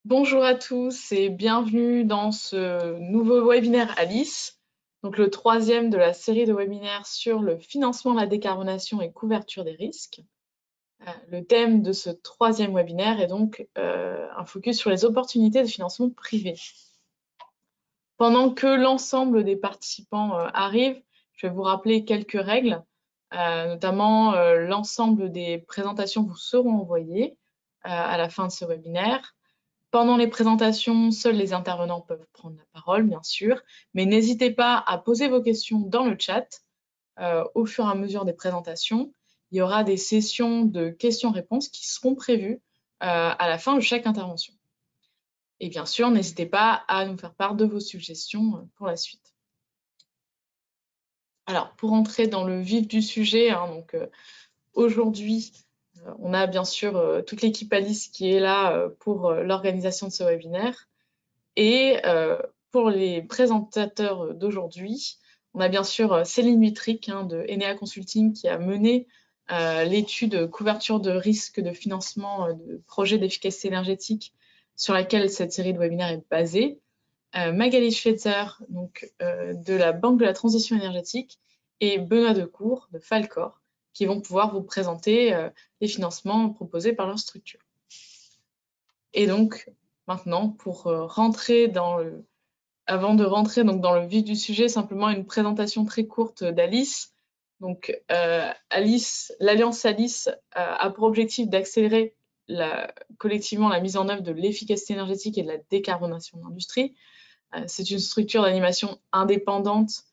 Bonjour à tous et bienvenue dans ce nouveau webinaire Alice, donc le troisième de la série de webinaires sur le financement, la décarbonation et couverture des risques. Le thème de ce troisième webinaire est donc un focus sur les opportunités de financement privé. Pendant que l'ensemble des participants arrivent, je vais vous rappeler quelques règles, notamment l'ensemble des présentations vous seront envoyées à la fin de ce webinaire. Pendant les présentations, seuls les intervenants peuvent prendre la parole, bien sûr, mais n'hésitez pas à poser vos questions dans le chat au fur et à mesure des présentations. Il y aura des sessions de questions-réponses qui seront prévues à la fin de chaque intervention. Et bien sûr, n'hésitez pas à nous faire part de vos suggestions pour la suite. Alors, pour entrer dans le vif du sujet, aujourd'hui, on a bien sûr toute l'équipe Alice qui est là pour l'organisation de ce webinaire. Et pour les présentateurs d'aujourd'hui, on a bien sûr Céline Wittrick de Enea Consulting qui a mené l'étude couverture de risque de financement de projets d'efficacité énergétique sur laquelle cette série de webinaires est basée. Magali Schweitzer de la Banque de la Transition énergétique et Benoît Decour de Falcor qui vont pouvoir vous présenter les financements proposés par leur structure. Et donc, maintenant, pour rentrer avant de rentrer dans le vif du sujet, simplement une présentation très courte d'Alice. Donc, l'Alliance Alice a pour objectif d'accélérer collectivement la mise en œuvre de l'efficacité énergétique et de la décarbonation de l'industrie. C'est une structure d'animation indépendante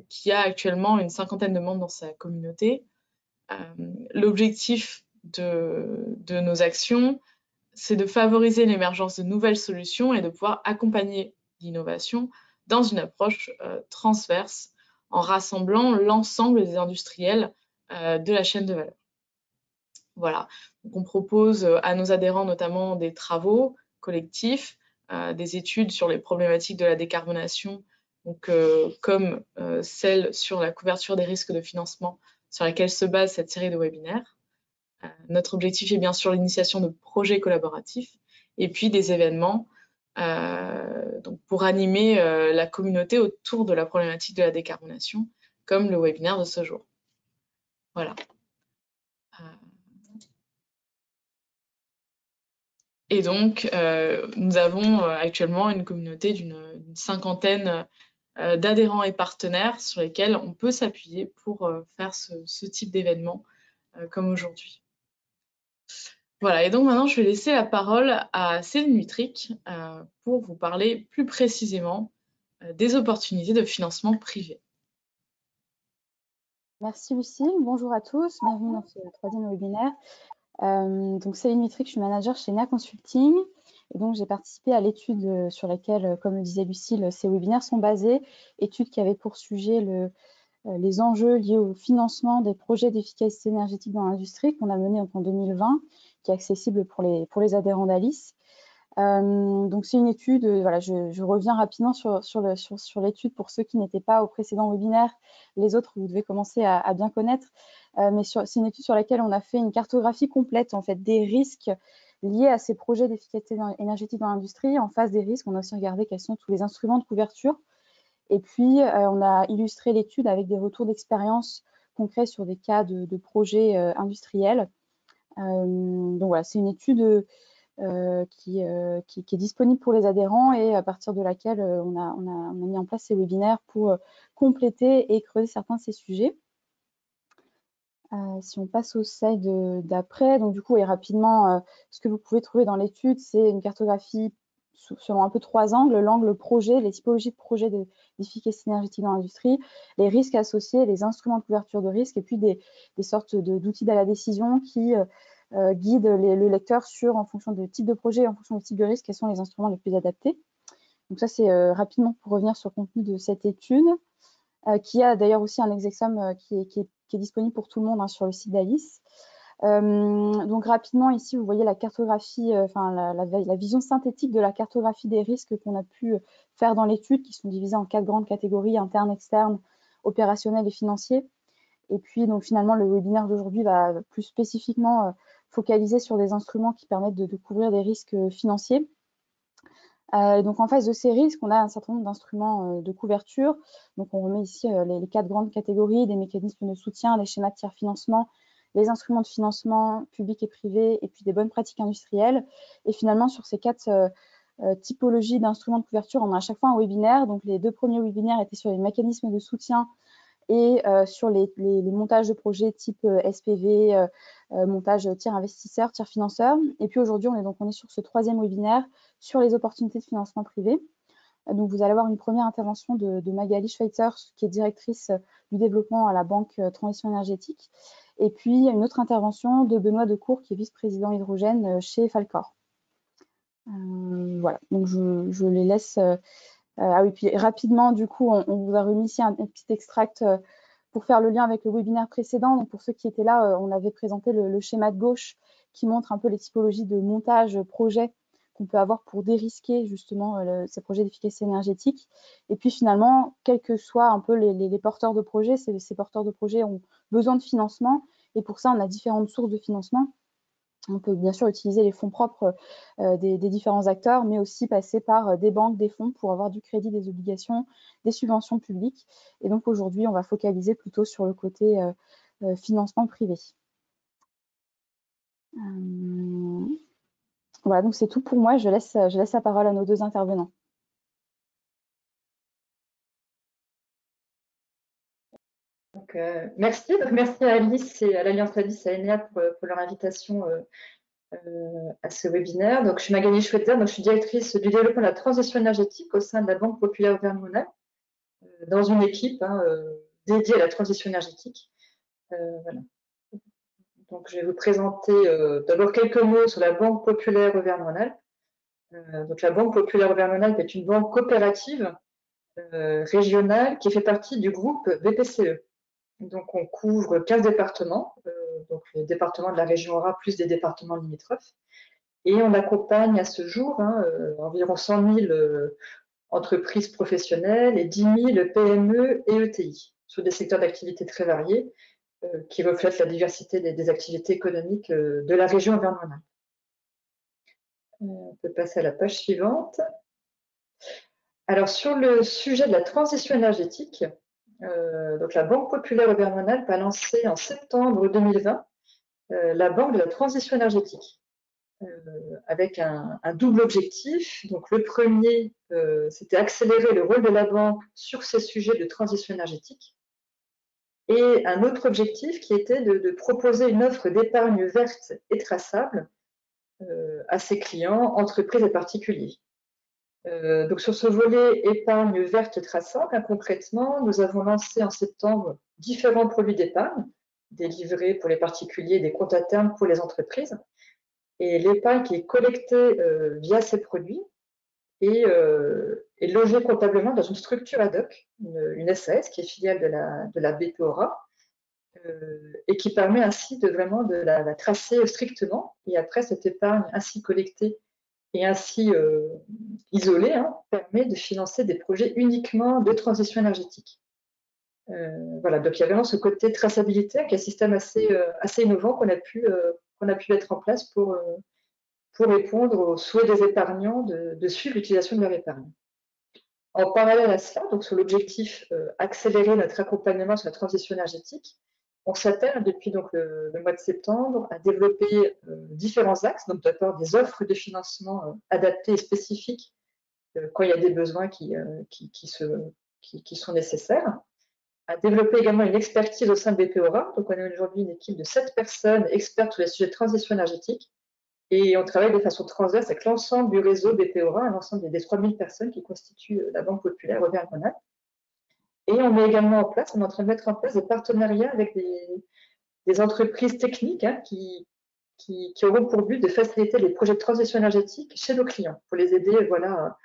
qui a actuellement une cinquantaine de membres dans sa communauté. L'objectif de nos actions, c'est de favoriser l'émergence de nouvelles solutions et de pouvoir accompagner l'innovation dans une approche transverse en rassemblant l'ensemble des industriels de la chaîne de valeur. Voilà, donc on propose à nos adhérents notamment des travaux collectifs, des études sur les problématiques de la décarbonation, comme celle sur la couverture des risques de financement sur laquelle se base cette série de webinaires. Notre objectif est bien sûr l'initiation de projets collaboratifs et puis des événements pour animer la communauté autour de la problématique de la décarbonation, comme le webinaire de ce jour. Voilà. Et donc, nous avons actuellement une communauté d'une cinquantaine d'adhérents et partenaires sur lesquels on peut s'appuyer pour faire ce type d'événement comme aujourd'hui. Voilà, et donc maintenant, je vais laisser la parole à Céline Wittrick pour vous parler plus précisément des opportunités de financement privé. Merci Lucille, bonjour à tous, bienvenue dans ce troisième webinaire. Donc Céline Wittrick, je suis manager chez Enea Consulting et donc j'ai participé à l'étude sur laquelle, comme le disait Lucille, ces webinaires sont basés, étude qui avait pour sujet les enjeux liés au financement des projets d'efficacité énergétique dans l'industrie qu'on a mené en 2020, qui est accessible pour les adhérents d'Alice. Donc c'est une étude, voilà, je reviens rapidement sur l'étude pour ceux qui n'étaient pas au précédent webinaire. Les autres, vous devez commencer à bien connaître. Mais c'est une étude sur laquelle on a fait une cartographie complète en fait, des risques liés à ces projets d'efficacité énergétique dans l'industrie. En face des risques, on a aussi regardé quels sont tous les instruments de couverture. Et puis, on a illustré l'étude avec des retours d'expérience concrets sur des cas de projets industriels. Donc voilà, c'est une étude qui est disponible pour les adhérents et à partir de laquelle on a mis en place ces webinaires pour compléter et creuser certains de ces sujets. Si on passe au slide d'après, donc du coup, et rapidement, ce que vous pouvez trouver dans l'étude, c'est une cartographie selon un peu trois angles, l'angle projet, les typologies de projets d'efficacité énergétique dans l'industrie, les risques associés, les instruments de couverture de risque, et puis des sortes d'outils à la décision qui guident le lecteur en fonction du type de projet, en fonction du type de risque, quels sont les instruments les plus adaptés. Donc ça, c'est rapidement pour revenir sur le contenu de cette étude, qui a d'ailleurs aussi un exercice qui est disponible pour tout le monde sur le site d'Alice. Donc rapidement, ici, vous voyez la cartographie, la vision synthétique de la cartographie des risques qu'on a pu faire dans l'étude, qui sont divisés en 4 grandes catégories, internes, externes, opérationnels et financiers. Et puis, donc finalement, le webinaire d'aujourd'hui va plus spécifiquement focalisé sur des instruments qui permettent de couvrir des risques financiers. Donc en face de ces risques, on a un certain nombre d'instruments de couverture. Donc on remet ici les 4 grandes catégories, des mécanismes de soutien, les schémas de tiers financement, les instruments de financement publics et privés, et puis des bonnes pratiques industrielles. Et finalement, sur ces 4 typologies d'instruments de couverture, on a à chaque fois un webinaire. Donc les 2 premiers webinaires étaient sur les mécanismes de soutien et sur les montages de projets type SPV, montage tiers investisseur, tiers financeur. Et puis aujourd'hui, on est sur ce 3e webinaire sur les opportunités de financement privé. Donc vous allez avoir une première intervention de Magali Schweitzer, qui est directrice du développement à la Banque Transition énergétique. Et puis une autre intervention de Benoît Decour, qui est vice-président hydrogène chez Falcor. Voilà, donc je les laisse... ah oui, puis rapidement, du coup, on vous a remis ici un petit extract pour faire le lien avec le webinaire précédent. Donc, pour ceux qui étaient là, on avait présenté le schéma de gauche qui montre un peu les typologies de montage projet qu'on peut avoir pour dérisquer justement ces projets d'efficacité énergétique. Et puis finalement, quels que soient un peu les porteurs de projets, ces porteurs de projets ont besoin de financement. Et pour ça, on a différentes sources de financement. On peut bien sûr utiliser les fonds propres des différents acteurs, mais aussi passer par des banques, des fonds pour avoir du crédit, des obligations, des subventions publiques. Et donc aujourd'hui, on va focaliser plutôt sur le côté financement privé. Voilà, donc c'est tout pour moi. Je laisse la parole à nos 2 intervenants. Donc, merci à Alice et à l'Alliance Alice à Enea pour leur invitation à ce webinaire. Donc, je suis Magali Schweitzer, donc je suis directrice du développement de la transition énergétique au sein de la Banque Populaire Auvergne-Rhône-Alpes, dans une équipe dédiée à la transition énergétique. Voilà. Donc, je vais vous présenter d'abord quelques mots sur la Banque Populaire Auvergne-Rhône-Alpes. Donc, la Banque Populaire Auvergne-Rhône-Alpes est une banque coopérative régionale qui fait partie du groupe BPCE. Donc, on couvre 15 départements, donc les départements de la région Aura plus des départements limitrophes. Et on accompagne à ce jour environ 100 000 entreprises professionnelles et 10 000 PME et ETI sur des secteurs d'activité très variés qui reflètent la diversité des activités économiques de la région Auvergne-Rhône-Alpes. On peut passer à la page suivante. Alors, sur le sujet de la transition énergétique, donc la Banque Populaire Auvergne-Rhône-Alpes a lancé en septembre 2020 la Banque de la transition énergétique, avec un double objectif. Donc le premier, c'était accélérer le rôle de la banque sur ces sujets de transition énergétique. Et un autre objectif qui était de proposer une offre d'épargne verte et traçable à ses clients, entreprises et particuliers. Donc sur ce volet épargne verte traçable, concrètement, nous avons lancé en septembre différents produits d'épargne, des livrets pour les particuliers, des comptes à terme pour les entreprises. Et l'épargne qui est collectée via ces produits est logée comptablement dans une structure ad hoc, une SAS qui est filiale de la BPORA, et qui permet ainsi de vraiment de la tracer strictement. Et après, cette épargne ainsi collectée et ainsi isolée permet de financer des projets uniquement de transition énergétique. Voilà, donc il y a vraiment ce côté traçabilité qui est un système assez innovant qu'on a pu mettre en place pour répondre aux souhaits des épargnants de suivre l'utilisation de leur épargne. En parallèle à cela, donc sur l'objectif accélérer notre accompagnement sur la transition énergétique, on s'attelle depuis donc, le mois de septembre à développer différents axes, donc d'abord des offres de financement adaptées et spécifiques quand il y a des besoins qui sont nécessaires, à développer également une expertise au sein de BPORA. Donc on a aujourd'hui une équipe de 7 personnes expertes sur les sujets de transition énergétique. Et on travaille de façon transverse avec l'ensemble du réseau BPORA, l'ensemble des 3000 personnes qui constituent la Banque Populaire Auvergne-Rhône-Alpes. Et on est également en place, on est en train de mettre en place des partenariats avec des entreprises techniques qui auront pour but de faciliter les projets de transition énergétique chez nos clients, pour les aider voilà,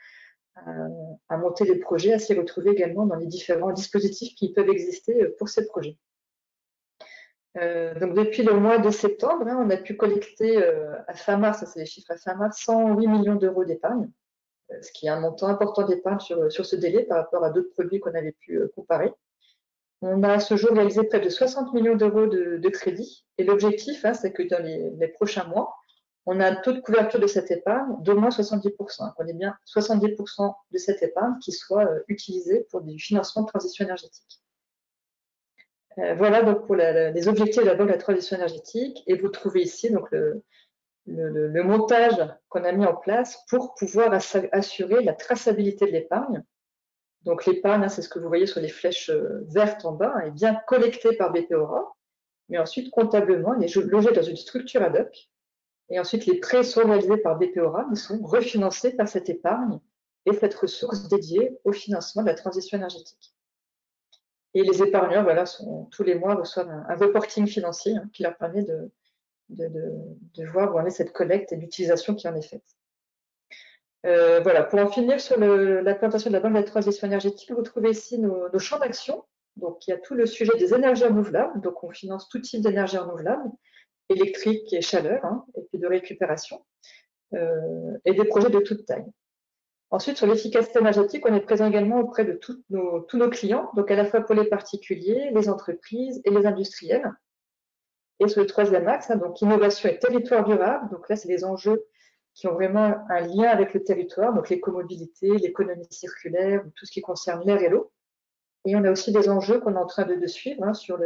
à monter les projets, à s'y retrouver également dans les différents dispositifs qui peuvent exister pour ces projets. Donc depuis le mois de septembre, on a pu collecter à fin mars, ça c'est les chiffres à fin mars, 108 millions d'euros d'épargne, ce qui est un montant important d'épargne sur ce délai par rapport à d'autres produits qu'on avait pu comparer. On a à ce jour réalisé près de 60 millions d'euros de crédit. Et l'objectif, c'est que dans les prochains mois, on a un taux de couverture de cette épargne d'au moins 70%. On ait bien 70% de cette épargne qui soit utilisée pour du financement de transition énergétique. Voilà donc pour les objectifs de la Banque de la transition énergétique. Et vous trouvez ici donc le montage qu'on a mis en place pour pouvoir assurer la traçabilité de l'épargne. Donc l'épargne, c'est ce que vous voyez sur les flèches vertes en bas, est bien collectée par BPORA, mais ensuite comptablement, elle est logée dans une structure ad hoc. Et ensuite, les prêts sont réalisés par BPORA, mais sont refinancés par cette épargne et cette ressource dédiée au financement de la transition énergétique. Et les épargnants, voilà, tous les mois reçoivent un reporting financier qui leur permet de voir où en est cette collecte et l'utilisation qui en est faite. Voilà, pour en finir sur la présentation de la Banque de la transition énergétique, vous trouvez ici nos champs d'action. Donc, il y a tout le sujet des énergies renouvelables. Donc, on finance tout type d'énergie renouvelable, électrique et chaleur, et puis de récupération, et des projets de toute taille. Ensuite, sur l'efficacité énergétique, on est présent également auprès de tous nos clients, donc à la fois pour les particuliers, les entreprises et les industriels. Et sur le troisième axe, donc innovation et territoire durable, donc là, c'est les enjeux qui ont vraiment un lien avec le territoire, donc l'écomobilité, l'économie circulaire, tout ce qui concerne l'air et l'eau. Et on a aussi des enjeux qu'on est en train de suivre sur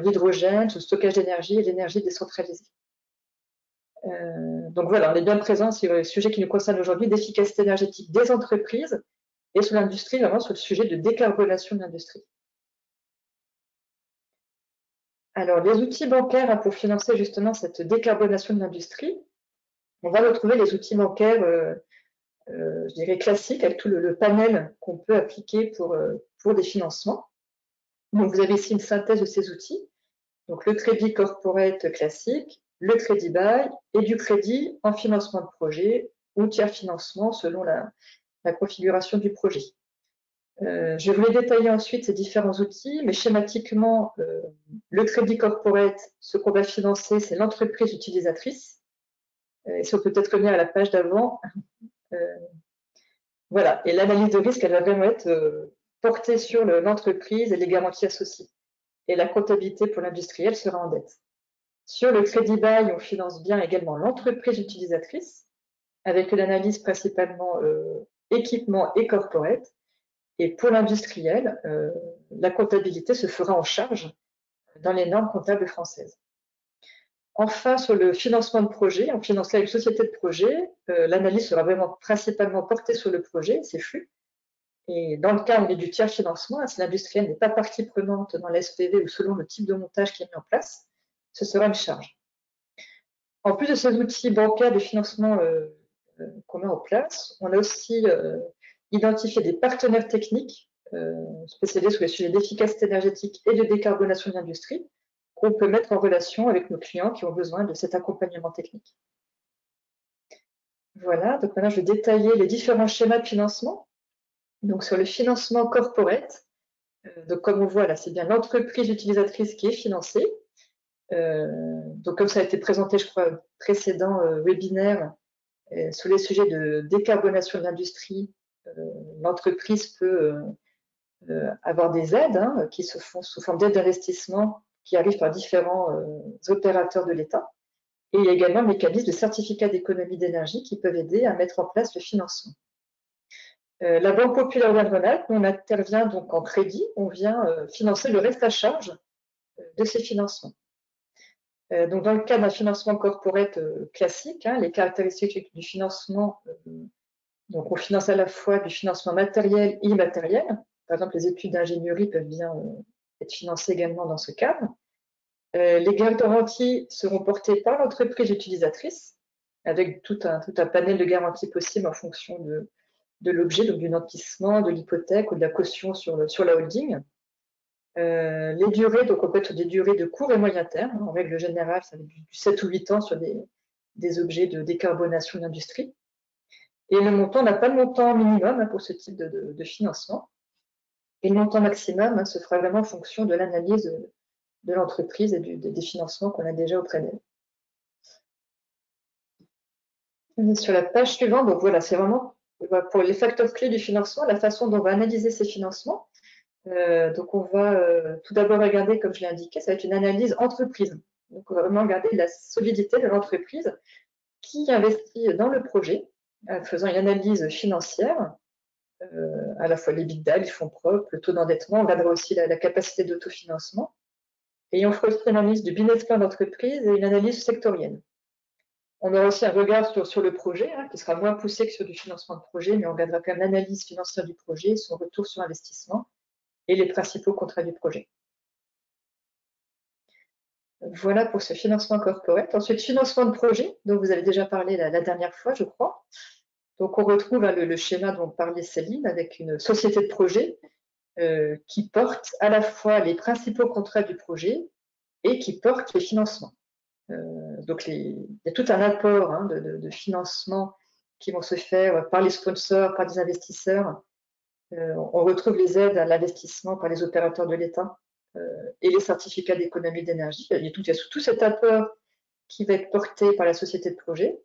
l'hydrogène, sur le stockage d'énergie et l'énergie décentralisée. Donc voilà, on est bien présent sur le sujet qui nous concerne aujourd'hui d'efficacité énergétique des entreprises et sur l'industrie, vraiment sur le sujet de décarbonation de l'industrie. Alors, les outils bancaires pour financer justement cette décarbonation de l'industrie, on va retrouver les outils bancaires, je dirais classiques, avec tout le panel qu'on peut appliquer pour des financements. Donc, vous avez ici une synthèse de ces outils. Donc, le crédit corporate classique, le crédit bail et du crédit en financement de projet ou tiers financement selon la configuration du projet. Je vais vous les détailler ensuite, ces différents outils, mais schématiquement, le crédit corporate, ce qu'on va financer, c'est l'entreprise utilisatrice. Et si on peut peut-être revenir à la page d'avant. Voilà, et l'analyse de risque, elle va vraiment être portée sur l'entreprise et les garanties associées. Et la comptabilité pour l'industriel sera en dette. Sur le crédit bail, on finance bien également l'entreprise utilisatrice, avec l'analyse principalement équipement et corporate. Et pour l'industriel, la comptabilité se fera en charge dans les normes comptables françaises. Enfin, sur le financement de projet, on finance là une société de projet. L'analyse sera vraiment principalement portée sur le projet, ses flux. Et dans le cas où on est du tiers financement, si l'industriel n'est pas partie prenante dans l'SPV ou selon le type de montage qui est mis en place, ce sera une charge. En plus de ces outils bancaires de financement qu'on met en place, on a aussi identifié des partenaires techniques spécialisés sur les sujets d'efficacité énergétique et de décarbonation de l'industrie qu'on peut mettre en relation avec nos clients qui ont besoin de cet accompagnement technique. Voilà, donc maintenant je vais détailler les différents schémas de financement. Donc sur le financement corporate, donc comme on voit là, c'est bien l'entreprise utilisatrice qui est financée. Donc comme ça a été présenté, je crois, précédent webinaire, sur les sujets de décarbonation de l'industrie, l'entreprise peut avoir des aides qui se font sous forme d'aide d'investissement qui arrivent par différents opérateurs de l'État. Et il y a également un mécanisme de certificat d'économie d'énergie qui peuvent aider à mettre en place le financement. La Banque populaire Auvergne-Rhône-Alpes, on intervient donc en crédit, on vient financer le reste à charge de ces financements. Donc, dans le cas d'un financement corporate classique, les caractéristiques du financement, donc on finance à la fois du financement matériel et immatériel. Par exemple, les études d'ingénierie peuvent bien être financées également dans ce cadre. Les garanties seront portées par l'entreprise utilisatrice, avec tout un panel de garanties possibles en fonction de l'objet, donc du nantissement, de l'hypothèque ou de la caution sur la holding. Les durées, donc on peut être des durées de court et moyen terme. En règle générale, ça va être du 7 ou 8 ans sur des objets de décarbonation de l'industrie. Et le montant, on n'a pas de montant minimum pour ce type de financement. Et le montant maximum se fera vraiment en fonction de l'analyse de l'entreprise et des financements qu'on a déjà auprès d'elle. Sur la page suivante, donc voilà, c'est vraiment pour les facteurs clés du financement, la façon dont on va analyser ces financements. Donc, on va tout d'abord regarder, comme je l'ai indiqué, ça va être une analyse entreprise. Donc, on va vraiment regarder la solidité de l'entreprise qui investit dans le projet, faisant une analyse financière, à la fois l'EBITDA, les fonds propres, le taux d'endettement. On regardera aussi la capacité d'autofinancement. Et on fera aussi une analyse du business plan d'entreprise et une analyse sectorielle. On aura aussi un regard sur le projet, qui sera moins poussé que sur du financement de projet, mais on regardera quand même l'analyse financière du projet, son retour sur investissement et les principaux contrats du projet. Voilà pour ce financement corporate. Ensuite, financement de projet, dont vous avez déjà parlé la dernière fois, je crois. Donc, on retrouve le schéma dont parlait Céline, avec une société de projet qui porte à la fois les principaux contrats du projet et qui porte les financements. Donc, il y a tout un apport de financement qui vont se faire par les sponsors, par des investisseurs. On retrouve les aides à l'investissement par les opérateurs de l'État et les certificats d'économie d'énergie. Il y a tout cet apport qui va être porté par la société de projet.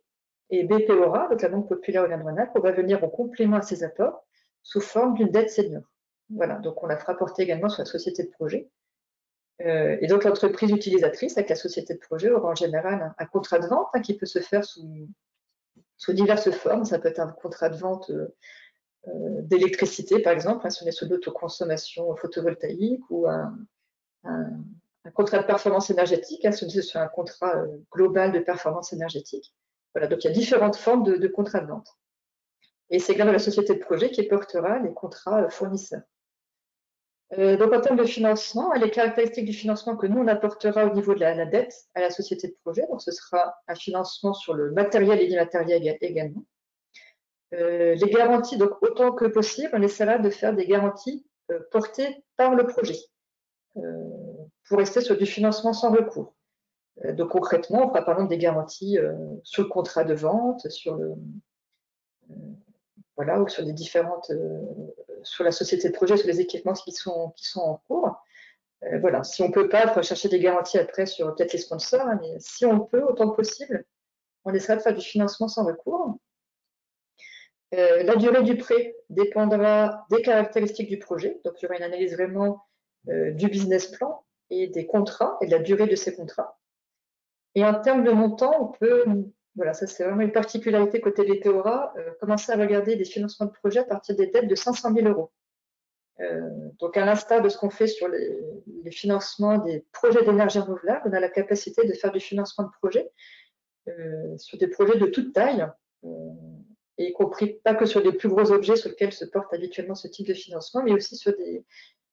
Et BPORA, donc la Banque Populaire Auvergne-Rhône-Alpes, va venir en complément à ces apports sous forme d'une dette senior. Voilà, donc on la fera porter également sur la société de projet. Et donc l'entreprise utilisatrice avec la société de projet aura en général un contrat de vente qui peut se faire sous diverses formes. Ça peut être un contrat de vente d'électricité, par exemple, si on est sur l'autoconsommation photovoltaïque, ou un contrat de performance énergétique, si on est sur un contrat global de performance énergétique. Voilà, donc il y a différentes formes de contrats de vente. Et c'est également la société de projet qui portera les contrats fournisseurs. Donc en termes de financement, les caractéristiques du financement que nous on apportera au niveau de la dette à la société de projet, donc ce sera un financement sur le matériel et l'immatériel également. Les garanties, donc autant que possible, on essaiera de faire des garanties portées par le projet pour rester sur du financement sans recours. Donc concrètement, on fera par exemple des garanties sur le contrat de vente, sur le voilà, ou sur les différentes, sur la société de projet, sur les équipements qui sont en cours. Voilà, si on ne peut pas, il faut chercher des garanties après sur peut-être les sponsors, mais si on peut, autant que possible, on essaiera de faire du financement sans recours. La durée du prêt dépendra des caractéristiques du projet. Donc, il y aura une analyse vraiment du business plan et des contrats et de la durée de ces contrats. Et en termes de montant, on peut, voilà, ça c'est vraiment une particularité côté BPORA, commencer à regarder des financements de projet à partir des dettes de 500 000 €. Donc, à l'instar de ce qu'on fait sur les financements des projets d'énergie renouvelable, on a la capacité de faire du financement de projet sur des projets de toute taille, et y compris pas que sur les plus gros objets sur lesquels se porte habituellement ce type de financement, mais aussi sur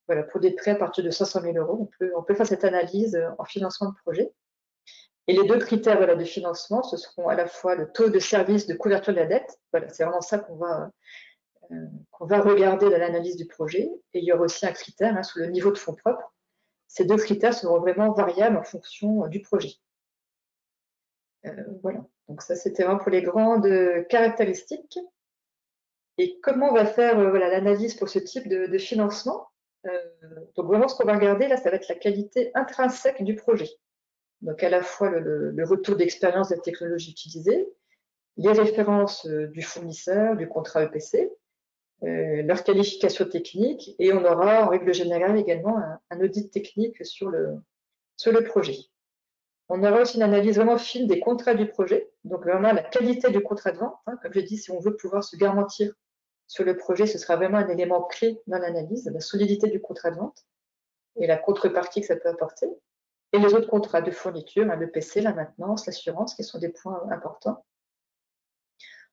voilà, pour des prêts à partir de 500 000 €. On peut faire cette analyse en financement de projet. Et les deux critères de financement, ce seront à la fois le taux de service de couverture de la dette. Voilà, c'est vraiment ça qu'on va regarder dans l'analyse du projet. Et il y aura aussi un critère sur le niveau de fonds propres. Ces deux critères seront vraiment variables en fonction du projet. Voilà, donc ça c'était vraiment pour les grandes caractéristiques. Et comment on va faire l'analyse pour ce type de financement? Donc vraiment ce qu'on va regarder là, ça va être la qualité intrinsèque du projet. Donc à la fois le retour d'expérience de la technologie utilisée, les références du fournisseur, du contrat EPC, leur qualification technique, et on aura en règle générale également un audit technique sur le projet. On aura aussi une analyse vraiment fine des contrats du projet, donc vraiment la qualité du contrat de vente. Comme je dis, si on veut pouvoir se garantir sur le projet, ce sera vraiment un élément clé dans l'analyse, la solidité du contrat de vente et la contrepartie que ça peut apporter. Et les autres contrats de fourniture, l'EPC, la maintenance, l'assurance, qui sont des points importants.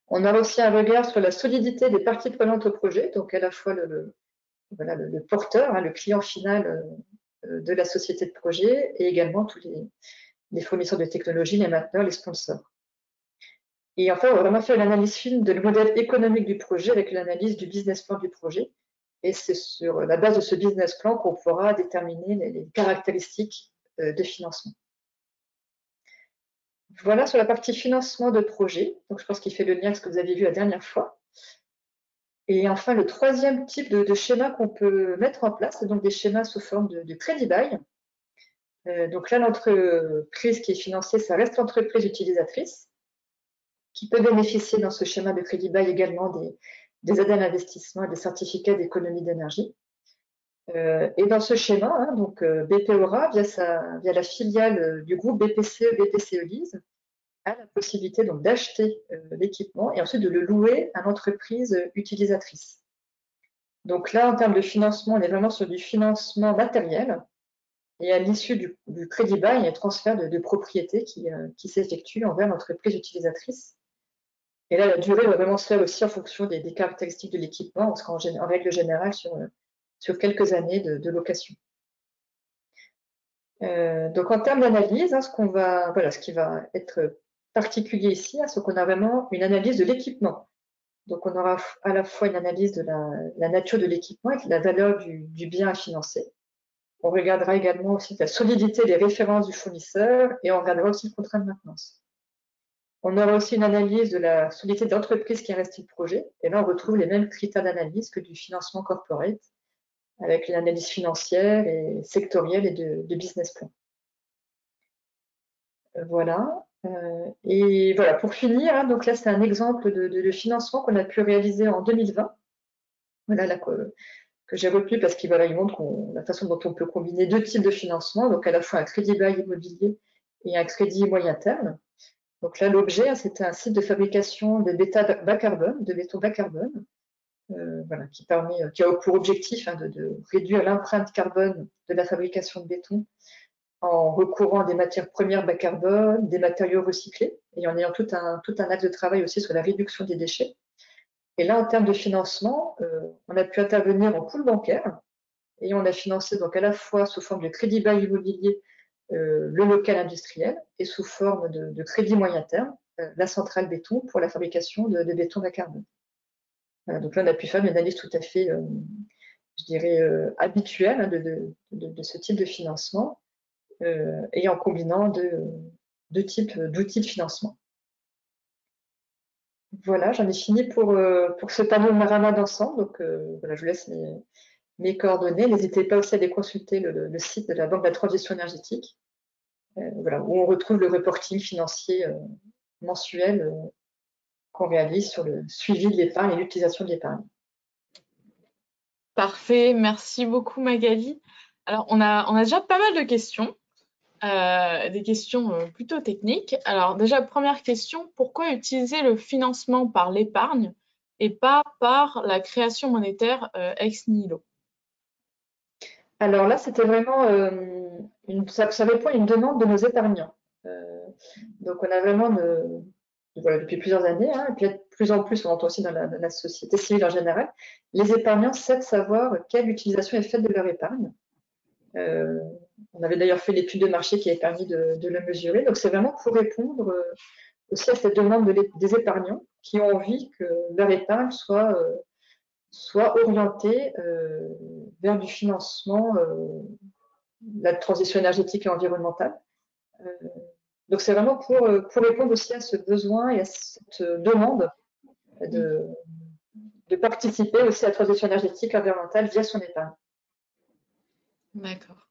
On aura aussi un regard sur la solidité des parties prenantes au projet, donc à la fois le porteur, le client final de la société de projet, et également tous les fournisseurs de technologie, les mainteneurs, les sponsors. Et enfin, on va vraiment faire une analyse fine de le modèle économique du projet avec l'analyse du business plan du projet. Et c'est sur la base de ce business plan qu'on pourra déterminer les caractéristiques de financement. Voilà sur la partie financement de projet. Donc, je pense qu'il fait le lien avec ce que vous avez vu la dernière fois. Et enfin, le troisième type de schéma qu'on peut mettre en place, c'est donc des schémas sous forme de crédit bail. Donc là, l'entreprise qui est financée, ça reste l'entreprise utilisatrice, qui peut bénéficier dans ce schéma de crédit bail également des aides à l'investissement et des certificats d'économie d'énergie. Et dans ce schéma, hein, donc BP Aura, via la filiale du groupe BPCE, BPCE Lease, a la possibilité donc d'acheter l'équipement et ensuite de le louer à l'entreprise utilisatrice. Donc là, en termes de financement, on est vraiment sur du financement matériel. Et à l'issue du crédit bail, il y a un transfert de propriété qui s'effectue envers l'entreprise utilisatrice. Et là, la durée va vraiment se faire aussi en fonction des caractéristiques de l'équipement, parce qu'en règle générale, sur quelques années de location. Donc en termes d'analyse, hein, ce qui va être particulier ici, hein, c'est qu'on a vraiment une analyse de l'équipement. Donc on aura à la fois une analyse de la nature de l'équipement et de la valeur du bien à financer. On regardera également aussi la solidité des références du fournisseur et on regardera aussi le contrat de maintenance. On aura aussi une analyse de la solidité de l'entreprise qui investit le projet. Et là, on retrouve les mêmes critères d'analyse que du financement corporate, avec une analyse financière et sectorielle et de business plan. Voilà. Et voilà, pour finir, hein, donc là, c'est un exemple de financement qu'on a pu réaliser en 2020. Voilà, là, que j'ai retenu parce qu'il voilà, il montre la façon dont on peut combiner deux types de financement, donc à la fois un crédit bail immobilier et un crédit moyen terme. Donc là, l'objet, hein, c'était un site de fabrication de bas carbone, de béton bas carbone, voilà, qui a pour objectif hein, de réduire l'empreinte carbone de la fabrication de béton en recourant à des matières premières bas carbone, des matériaux recyclés, et en ayant tout un axe de travail aussi sur la réduction des déchets. Et là, en termes de financement, on a pu intervenir en pool bancaire et on a financé donc à la fois sous forme de crédit bail immobilier le local industriel et sous forme de crédit moyen terme la centrale béton pour la fabrication de béton bas carbone. Voilà, donc là, on a pu faire une analyse tout à fait, je dirais, habituelle hein, de ce type de financement et en combinant deux types d'outils de financement. Voilà, j'en ai fini pour ce panneau Marama d'ensemble. Donc voilà, je vous laisse mes coordonnées. N'hésitez pas aussi à aller consulter le site de la Banque de la Transition énergétique, voilà, où on retrouve le reporting financier mensuel qu'on réalise sur le suivi de l'épargne et l'utilisation de l'épargne. Parfait, merci beaucoup Magali. Alors, on a déjà pas mal de questions, des questions plutôt techniques. Alors déjà, première question, pourquoi utiliser le financement par l'épargne et pas par la création monétaire ex nihilo? Alors là, c'était vraiment, ça répond à une demande de nos épargnants. Donc on a vraiment, voilà, depuis plusieurs années, hein, et puis de plus en plus, on entend aussi dans la société civile en général, les épargnants souhaitent savoir quelle utilisation est faite de leur épargne. On avait d'ailleurs fait l'étude de marché qui avait permis de le mesurer. Donc c'est vraiment pour répondre aussi à cette demande des épargnants qui ont envie que leur épargne soit orientée vers du financement de la transition énergétique et environnementale. Donc c'est vraiment pour répondre aussi à ce besoin et à cette demande de participer aussi à la transition énergétique et environnementale via son épargne. D'accord.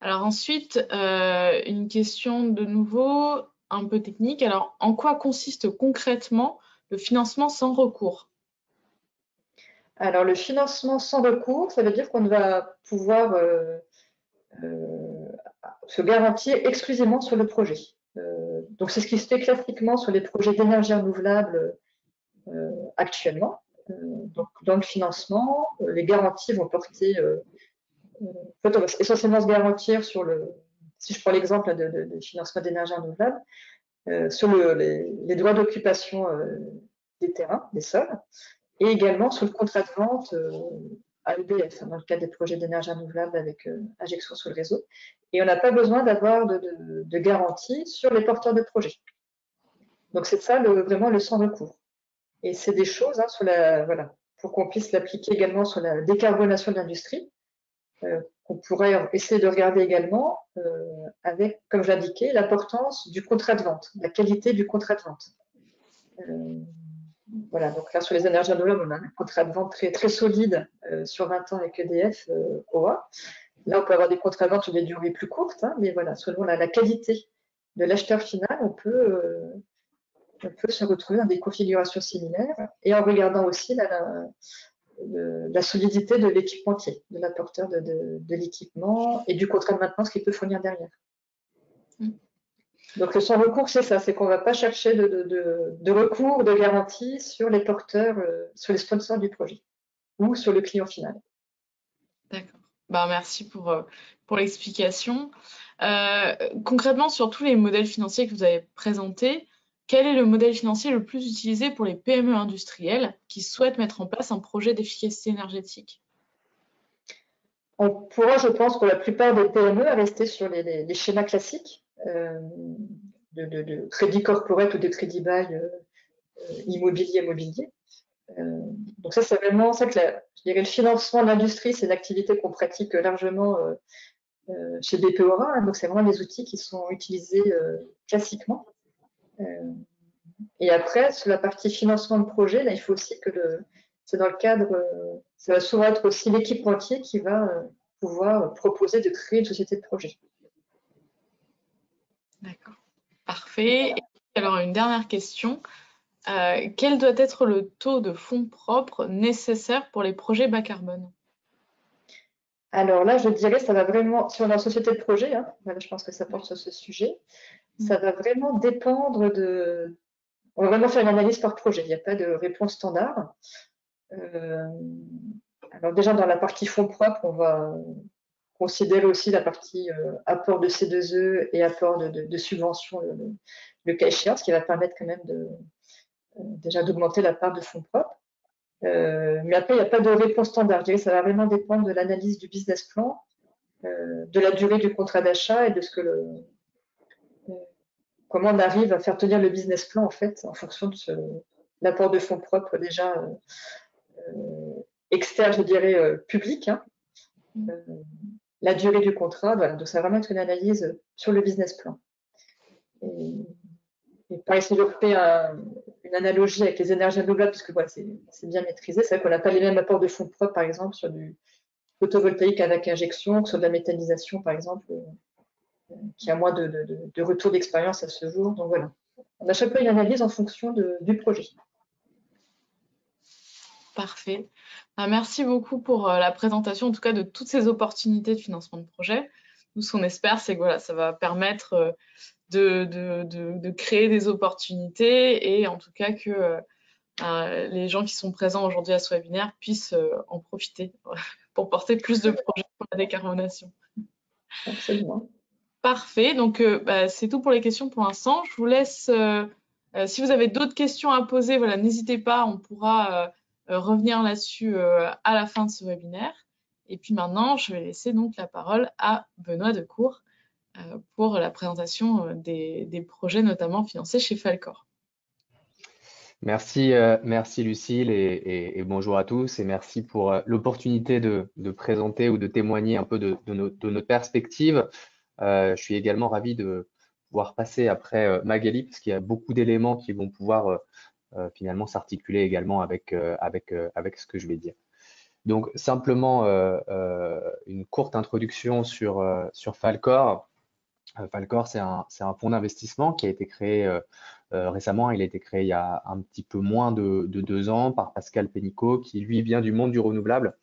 Alors ensuite, une question de nouveau un peu technique. Alors, en quoi consiste concrètement le financement sans recours? Alors le financement sans recours, ça veut dire qu'on va pouvoir se garantir exclusivement sur le projet. Donc c'est ce qui se fait classiquement sur les projets d'énergie renouvelable actuellement. Donc dans le financement, les garanties vont porter en fait, on va essentiellement se garantir sur si je prends l'exemple de financement d'énergie renouvelable, sur les droits d'occupation des terrains, des sols, et également sur le contrat de vente à EDF, dans le cadre des projets d'énergie renouvelable avec injection sur le réseau. Et on n'a pas besoin d'avoir de garantie sur les porteurs de projets. Donc c'est ça vraiment le sans recours. Et c'est des choses hein, voilà, pour qu'on puisse l'appliquer également sur la décarbonation de l'industrie, qu'on pourrait essayer de regarder également avec, comme je l'indiquais, l'importance du contrat de vente, la qualité du contrat de vente. Voilà, donc là sur les énergies renouvelables, on a un contrat de vente très, très solide sur 20 ans avec EDF, OA. Là, on peut avoir des contrats de vente sur des durées plus courtes, hein, mais voilà, selon la qualité de l'acheteur final, on peut se retrouver dans des configurations similaires. Et en regardant aussi la solidité de l'équipementier, de l'apporteur de l'équipement et du contrat de maintenance qu'il peut fournir derrière. Donc le sans recours, c'est ça, c'est qu'on ne va pas chercher de recours, de garantie sur les porteurs, sur les sponsors du projet ou sur le client final. D'accord. Bah, merci pour l'explication. Concrètement, sur tous les modèles financiers que vous avez présentés, quel est le modèle financier le plus utilisé pour les PME industrielles qui souhaitent mettre en place un projet d'efficacité énergétique? On pourra, je pense, pour la plupart des PME, rester sur les schémas classiques de crédit corporate ou de crédit bail immobilier. Donc ça, c'est vraiment ça que je dirais le financement de l'industrie, c'est une activité qu'on pratique largement chez BP Aura. Hein, donc c'est vraiment des outils qui sont utilisés classiquement. Et après, sur la partie financement de projet, là, il faut aussi que c'est dans le cadre, ça va souvent être aussi l'équipementier qui va pouvoir proposer de créer une société de projet. D'accord. Parfait. Et alors, une dernière question. Quel doit être le taux de fonds propres nécessaire pour les projets bas carbone? Alors là, je dirais, ça va vraiment, si on est en société de projet, hein, je pense que ça porte sur ce sujet, ça va vraiment dépendre on va vraiment faire une analyse par projet, il n'y a pas de réponse standard. Alors déjà, dans la partie fonds propres, on va considérer aussi la partie apport de C2E et apport de subventions, le cas échéant, ce qui va permettre quand même déjà d'augmenter la part de fonds propres. Mais après, il n'y a pas de réponse standard. Je dirais que ça va vraiment dépendre de l'analyse du business plan, de la durée du contrat d'achat et de ce que comment on arrive à faire tenir le business plan en fait en fonction de l'apport de fonds propres déjà externe, je dirais public. Hein. La durée du contrat, voilà. Donc ça va vraiment être une analyse sur le business plan. Et pareil, si je refais une analogie avec les énergies renouvelables, parce que voilà, c'est bien maîtrisé, c'est vrai qu'on n'a pas les mêmes apports de fonds propres, par exemple, sur du photovoltaïque avec injection, que sur de la méthanisation, par exemple, qui a moins de retour d'expérience à ce jour. Donc voilà, on a chaque fois une analyse en fonction du projet. Parfait. Merci beaucoup pour la présentation, en tout cas, de toutes ces opportunités de financement de projet. Nous, ce qu'on espère, c'est que voilà, ça va permettre de créer des opportunités et en tout cas que les gens qui sont présents aujourd'hui à ce webinaire puissent en profiter pour porter plus de projets pour la décarbonation. Absolument. Parfait. Donc, c'est tout pour les questions pour l'instant. Je vous laisse, si vous avez d'autres questions à poser, voilà, n'hésitez pas, on pourra revenir là-dessus à la fin de ce webinaire. Et puis maintenant, je vais laisser donc la parole à Benoît Decour pour la présentation des projets notamment financés chez Falcor. Merci, merci Lucille et bonjour à tous et merci pour l'opportunité de présenter ou de témoigner un peu de notre perspective. Je suis également ravi de pouvoir passer après Magali parce qu'il y a beaucoup d'éléments qui vont pouvoir finalement s'articuler également avec ce que je vais dire. Donc simplement une courte introduction sur Falcor. Falcor, c'est un fonds d'investissement qui a été créé récemment. Il a été créé il y a un petit peu moins de 2 ans par Pascal Pénicaud, qui lui vient du monde du renouvelable,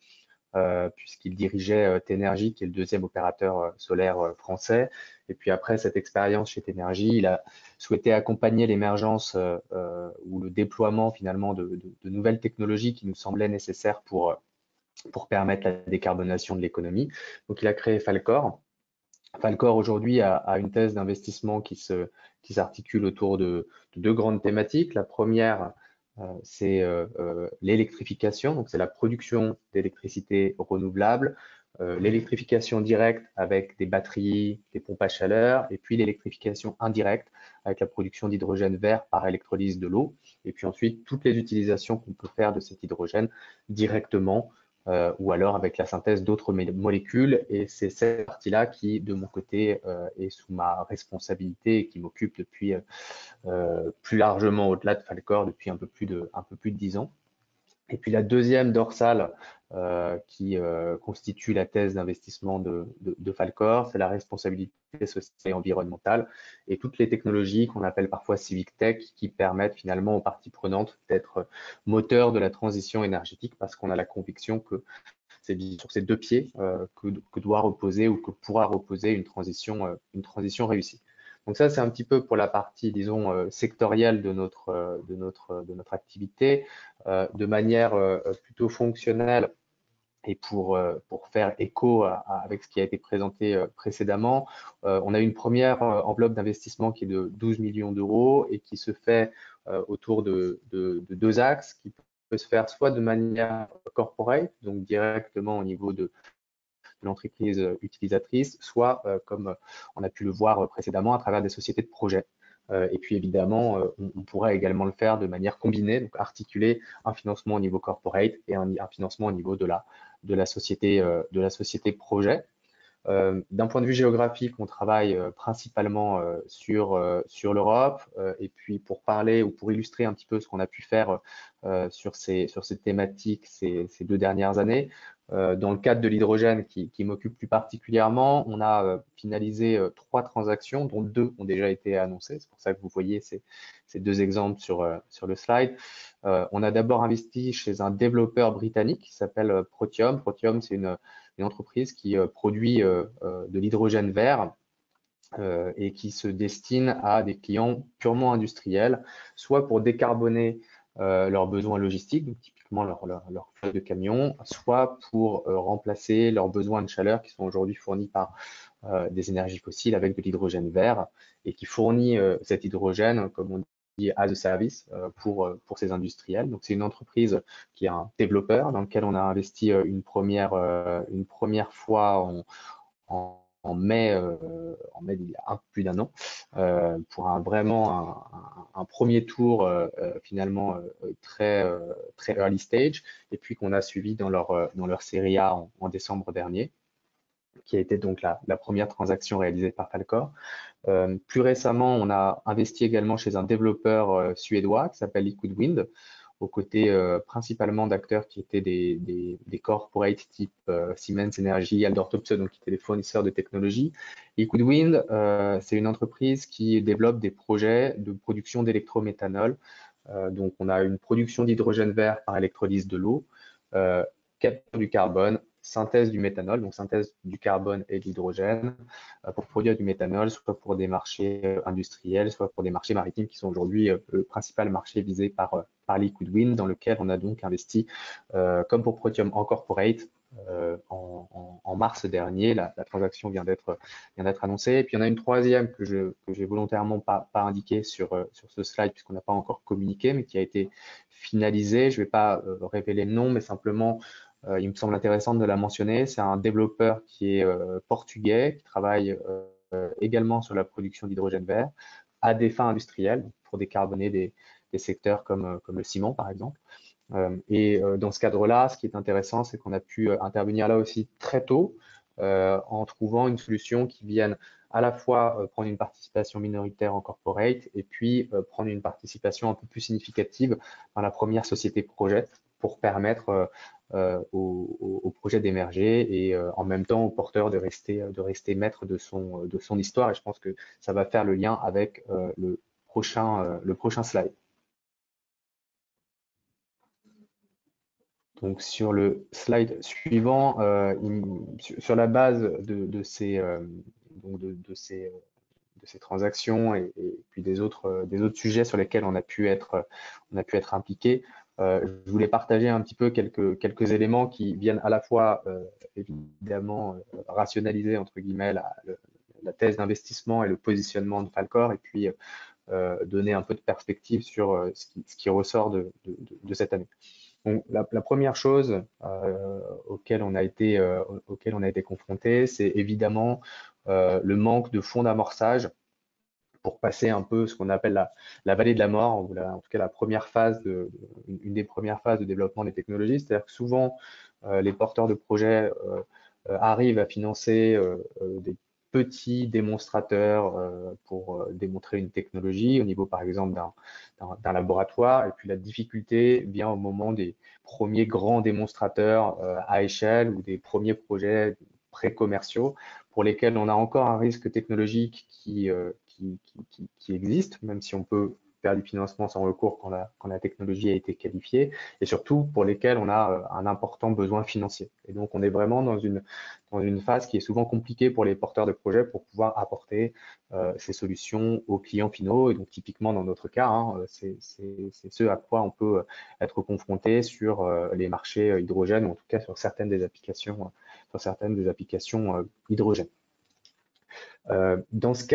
puisqu'il dirigeait Tenergy, qui est le deuxième opérateur solaire français. Et puis après cette expérience chez Tenergy, il a souhaité accompagner l'émergence ou le déploiement finalement de nouvelles technologies qui nous semblaient nécessaires pour permettre la décarbonation de l'économie. Donc il a créé Falcor. Falcor aujourd'hui a une thèse d'investissement qui s'articule autour de 2 grandes thématiques. La première, c'est l'électrification, donc c'est la production d'électricité renouvelable, l'électrification directe avec des batteries, des pompes à chaleur, et puis l'électrification indirecte avec la production d'hydrogène vert par électrolyse de l'eau, et puis ensuite toutes les utilisations qu'on peut faire de cet hydrogène directement ou alors avec la synthèse d'autres molécules. Et c'est cette partie-là qui, de mon côté, est sous ma responsabilité et qui m'occupe depuis plus largement au-delà de Falcor depuis un peu plus de 10 ans. Et puis la deuxième dorsale qui constitue la thèse d'investissement de Falcor, c'est la responsabilité sociale et environnementale et toutes les technologies qu'on appelle parfois civic tech qui permettent finalement aux parties prenantes d'être moteurs de la transition énergétique parce qu'on a la conviction que c'est sur ces deux pieds que doit reposer ou que pourra reposer une transition réussie. Donc ça, c'est un petit peu pour la partie, disons, sectorielle de notre activité. De manière plutôt fonctionnelle et pour faire écho avec ce qui a été présenté précédemment, on a une première enveloppe d'investissement qui est de 12 millions d'euros et qui se fait autour de deux axes, qui peut se faire soit de manière corporate, donc directement au niveau de l'entreprise utilisatrice, soit comme on a pu le voir précédemment à travers des sociétés de projet. Et puis évidemment, on pourrait également le faire de manière combinée, donc articuler un financement au niveau corporate et un financement au niveau de la société projet. D'un point de vue géographique, on travaille principalement sur l'Europe. Et puis pour parler ou pour illustrer un petit peu ce qu'on a pu faire sur ces thématiques ces 2 dernières années, dans le cadre de l'hydrogène qui m'occupe plus particulièrement, on a finalisé 3 transactions, dont 2 ont déjà été annoncées. C'est pour ça que vous voyez ces 2 exemples sur le slide. On a d'abord investi chez un développeur britannique qui s'appelle Protium. Protium, c'est une entreprise qui produit de l'hydrogène vert et qui se destine à des clients purement industriels, soit pour décarboner leurs besoins logistiques, donc typiquement leur flotte de camions, soit pour remplacer leurs besoins de chaleur qui sont aujourd'hui fournis par des énergies fossiles avec de l'hydrogène vert et qui fournit cet hydrogène, comme on dit, as a service pour ces industriels. Donc c'est une entreprise qui est un développeur dans lequel on a investi une première fois en mai il y a plus d'un an, pour vraiment un premier tour finalement très early stage, et puis qu'on a suivi dans leur série A en décembre dernier, qui a été donc la première transaction réalisée par Falcor. Plus récemment, on a investi également chez un développeur suédois qui s'appelle Liquid Wind, aux côtés principalement d'acteurs qui étaient des corporates type Siemens Energy, Aldor Topsoe, donc qui étaient des fournisseurs de technologie. Liquid Wind, c'est une entreprise qui développe des projets de production d'électrométhanol. Donc, on a une production d'hydrogène vert par électrolyse de l'eau, capture du carbone, synthèse du méthanol, donc synthèse du carbone et de l'hydrogène pour produire du méthanol, soit pour des marchés industriels, soit pour des marchés maritimes qui sont aujourd'hui le principal marché visé par Liquid Wind, dans lequel on a donc investi, comme pour Protium en corporate, en mars dernier. La transaction vient d'être annoncée. Et puis il y en a une troisième que j'ai volontairement pas indiquée sur ce slide puisqu'on n'a pas encore communiqué, mais qui a été finalisée. Je ne vais pas révéler le nom, mais simplement il me semble intéressant de la mentionner. C'est un développeur qui est portugais, qui travaille également sur la production d'hydrogène vert à des fins industrielles, pour décarboner des secteurs comme le ciment, par exemple. Et dans ce cadre-là, ce qui est intéressant, c'est qu'on a pu intervenir là aussi très tôt en trouvant une solution qui vienne à la fois prendre une participation minoritaire en corporate et puis prendre une participation un peu plus significative dans la première société projet pour permettre au projet d'émerger et en même temps au porteur de rester maître de son histoire. Et je pense que ça va faire le lien avec le prochain slide. Donc sur le slide suivant, sur la base de ces transactions et puis des autres sujets sur lesquels on a pu être impliqué, je voulais partager un petit peu quelques éléments qui viennent à la fois évidemment rationaliser entre guillemets la thèse d'investissement et le positionnement de Falcor, et puis donner un peu de perspective sur ce qui ressort de cette année. Donc, la première chose auquel on a été confronté, c'est évidemment le manque de fonds d'amorçage pour passer un peu ce qu'on appelle la vallée de la mort, ou en tout cas la première phase une des premières phases de développement des technologies. C'est-à-dire que souvent, les porteurs de projets arrivent à financer petits démonstrateurs pour démontrer une technologie au niveau, par exemple, d'un laboratoire. Et puis la difficulté vient au moment des premiers grands démonstrateurs à échelle ou des premiers projets pré-commerciaux pour lesquels on a encore un risque technologique qui existe, même si on peut faire du financement sans recours quand la technologie a été qualifiée, et surtout pour lesquels on a un important besoin financier. Et donc, on est vraiment dans une phase qui est souvent compliquée pour les porteurs de projets pour pouvoir apporter ces solutions aux clients finaux. Et donc, typiquement, dans notre cas, hein, c'est ce à quoi on peut être confronté sur les marchés hydrogène, ou en tout cas sur certaines des applications, hydrogène. Dans ce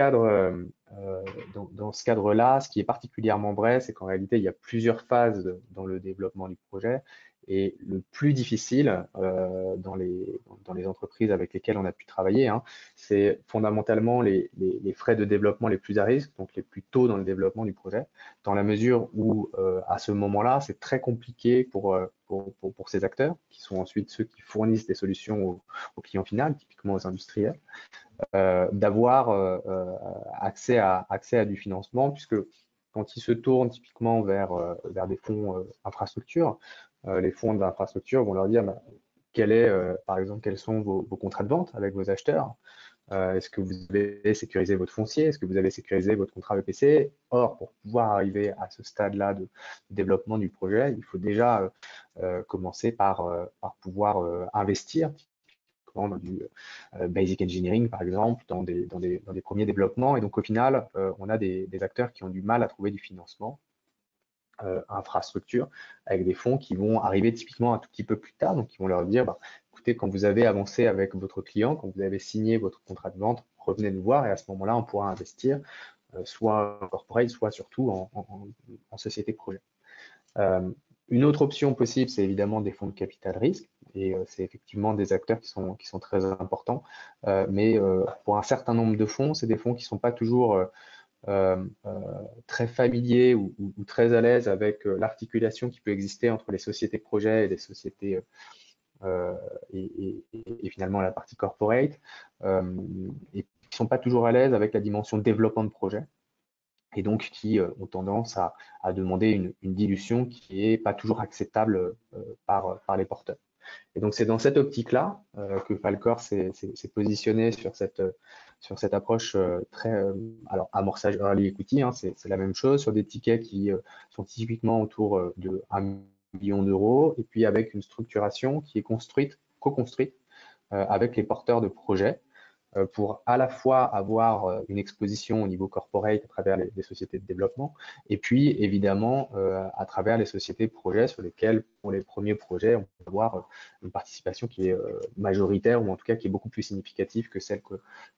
cadre-là, ce qui est particulièrement vrai, c'est qu'en réalité, il y a plusieurs phases dans le développement du projet. Et le plus difficile dans les entreprises avec lesquelles on a pu travailler, hein, c'est fondamentalement les frais de développement les plus à risque, donc les plus tôt dans le développement du projet, dans la mesure où à ce moment-là, c'est très compliqué pour ces acteurs, qui sont ensuite ceux qui fournissent des solutions aux clients finaux, typiquement aux industriels, d'avoir accès à du financement, puisque quand ils se tournent typiquement vers des fonds infrastructures, les fonds d'infrastructure vont leur dire par exemple, quels sont vos contrats de vente avec vos acheteurs. Est-ce que vous avez sécurisé votre foncier? Est-ce que vous avez sécurisé votre contrat EPC? Or, pour pouvoir arriver à ce stade-là de développement du projet, il faut déjà commencer par pouvoir investir dans du basic engineering, par exemple, dans des premiers développements. Et donc, au final, on a des acteurs qui ont du mal à trouver du financement infrastructure avec des fonds qui vont arriver typiquement un tout petit peu plus tard. Donc, ils vont leur dire, écoutez, quand vous avez avancé avec votre client, quand vous avez signé votre contrat de vente, revenez nous voir et à ce moment-là, on pourra investir soit en corporate, soit surtout en société projet. Une autre option possible, c'est évidemment des fonds de capital risque, et c'est effectivement des acteurs qui sont très importants, mais pour un certain nombre de fonds, c'est des fonds qui ne sont pas toujours très familiers ou très à l'aise avec l'articulation qui peut exister entre les sociétés projets et les sociétés et finalement la partie corporate, et qui ne sont pas toujours à l'aise avec la dimension développement de projet, et donc qui ont tendance à demander une dilution qui n'est pas toujours acceptable par les porteurs. Et donc c'est dans cette optique-là que Falkor s'est positionné sur cette approche très alors amorçage early equity, hein, c'est la même chose sur des tickets qui sont typiquement autour de 1 million d'euros, et puis avec une structuration qui est co-construite avec les porteurs de projets, pour à la fois avoir une exposition au niveau corporate à travers les sociétés de développement, et puis évidemment à travers les sociétés projets sur lesquelles, pour les premiers projets, on peut avoir une participation qui est majoritaire, ou en tout cas qui est beaucoup plus significative que celle que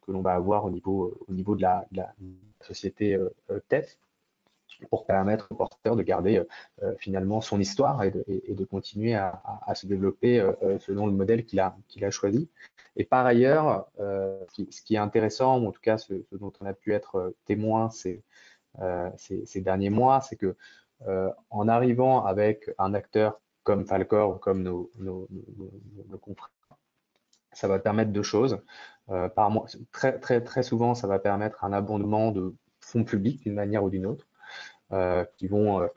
l'on va avoir au niveau de la société tête, pour permettre au porteur de garder finalement son histoire et de continuer à se développer selon le modèle qu'il a choisi. Et par ailleurs, ce qui est intéressant, ou en tout cas ce dont on a pu être témoin ces derniers mois, c'est que en arrivant avec un acteur comme Falkor ou comme nos confrères, ça va permettre deux choses. Par mois, très souvent, ça va permettre un abondement de fonds publics d'une manière ou d'une autre, qui vont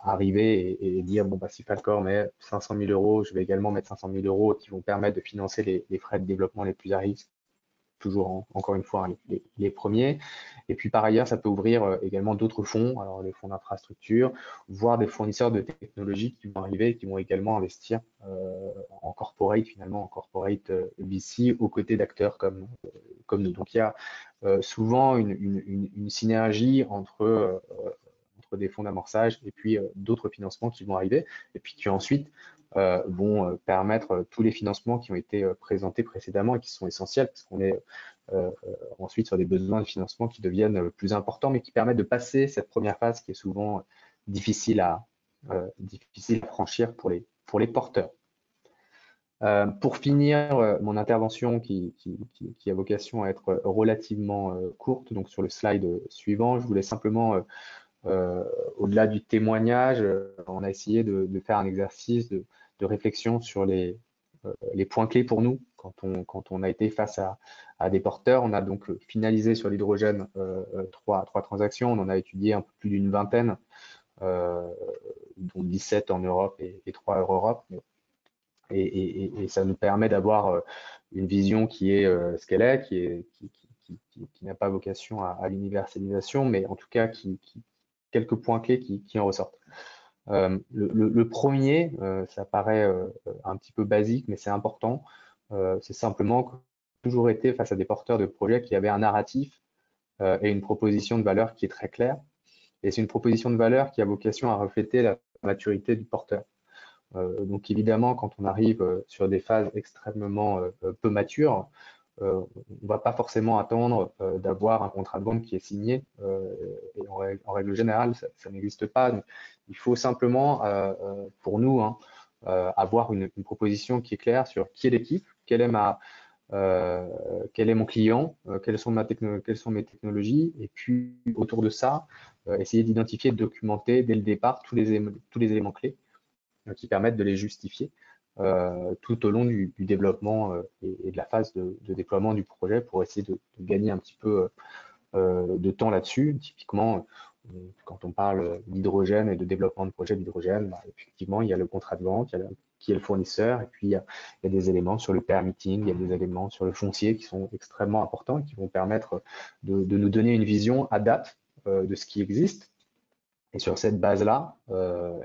arriver et dire, bon, si Falkor met 500 000 euros, je vais également mettre 500 000 euros, qui vont permettre de financer les frais de développement les plus à risque, toujours encore une fois les premiers. Et puis par ailleurs, ça peut ouvrir également d'autres fonds, alors les fonds d'infrastructure, voire des fournisseurs de technologies qui vont arriver et qui vont également investir en corporate, finalement, en corporate VC, aux côtés d'acteurs comme nous. Donc il y a souvent une synergie entre des fonds d'amorçage et puis d'autres financements qui vont arriver, et puis qui ensuite vont permettre tous les financements qui ont été présentés précédemment et qui sont essentiels, parce qu'on est ensuite sur des besoins de financement qui deviennent plus importants, mais qui permettent de passer cette première phase qui est souvent difficile à franchir pour les porteurs. Pour finir mon intervention qui a vocation à être relativement courte, donc sur le slide suivant, je voulais simplement, au-delà du témoignage, on a essayé de faire un exercice de réflexion sur les les points clés pour nous quand on a été face à des porteurs. On a donc finalisé sur l'hydrogène trois transactions. On en a étudié un peu plus d'une vingtaine, dont 17 en Europe et 3 hors Europe. Et ça nous permet d'avoir une vision qui est ce qu'elle est, qui n'a pas vocation à l'universalisation, mais en tout cas quelques points clés qui en ressortent. Le premier, ça paraît un petit peu basique, mais c'est important, c'est simplement que j'ai toujours été face à des porteurs de projets qui avaient un narratif et une proposition de valeur qui est très claire. Et c'est une proposition de valeur qui a vocation à refléter la maturité du porteur. Donc évidemment, quand on arrive sur des phases extrêmement peu matures, on ne va pas forcément attendre d'avoir un contrat de vente qui est signé. Et en règle générale, ça n'existe pas. Donc, il faut simplement, pour nous, hein, avoir une proposition qui est claire sur qui est l'équipe, quel est mon client, quelles sont mes technologies, et puis autour de ça, essayer d'identifier et de documenter dès le départ tous les éléments clés qui permettent de les justifier tout au long du développement et de la phase de déploiement du projet pour essayer de gagner un petit peu de temps là-dessus. Typiquement, quand on parle d'hydrogène et de développement de projet d'hydrogène, effectivement, il y a le contrat de vente, qui est le fournisseur, et puis il y a des éléments sur le permitting, il y a des éléments sur le foncier qui sont extrêmement importants et qui vont permettre de nous donner une vision à date de ce qui existe. Et sur cette base-là,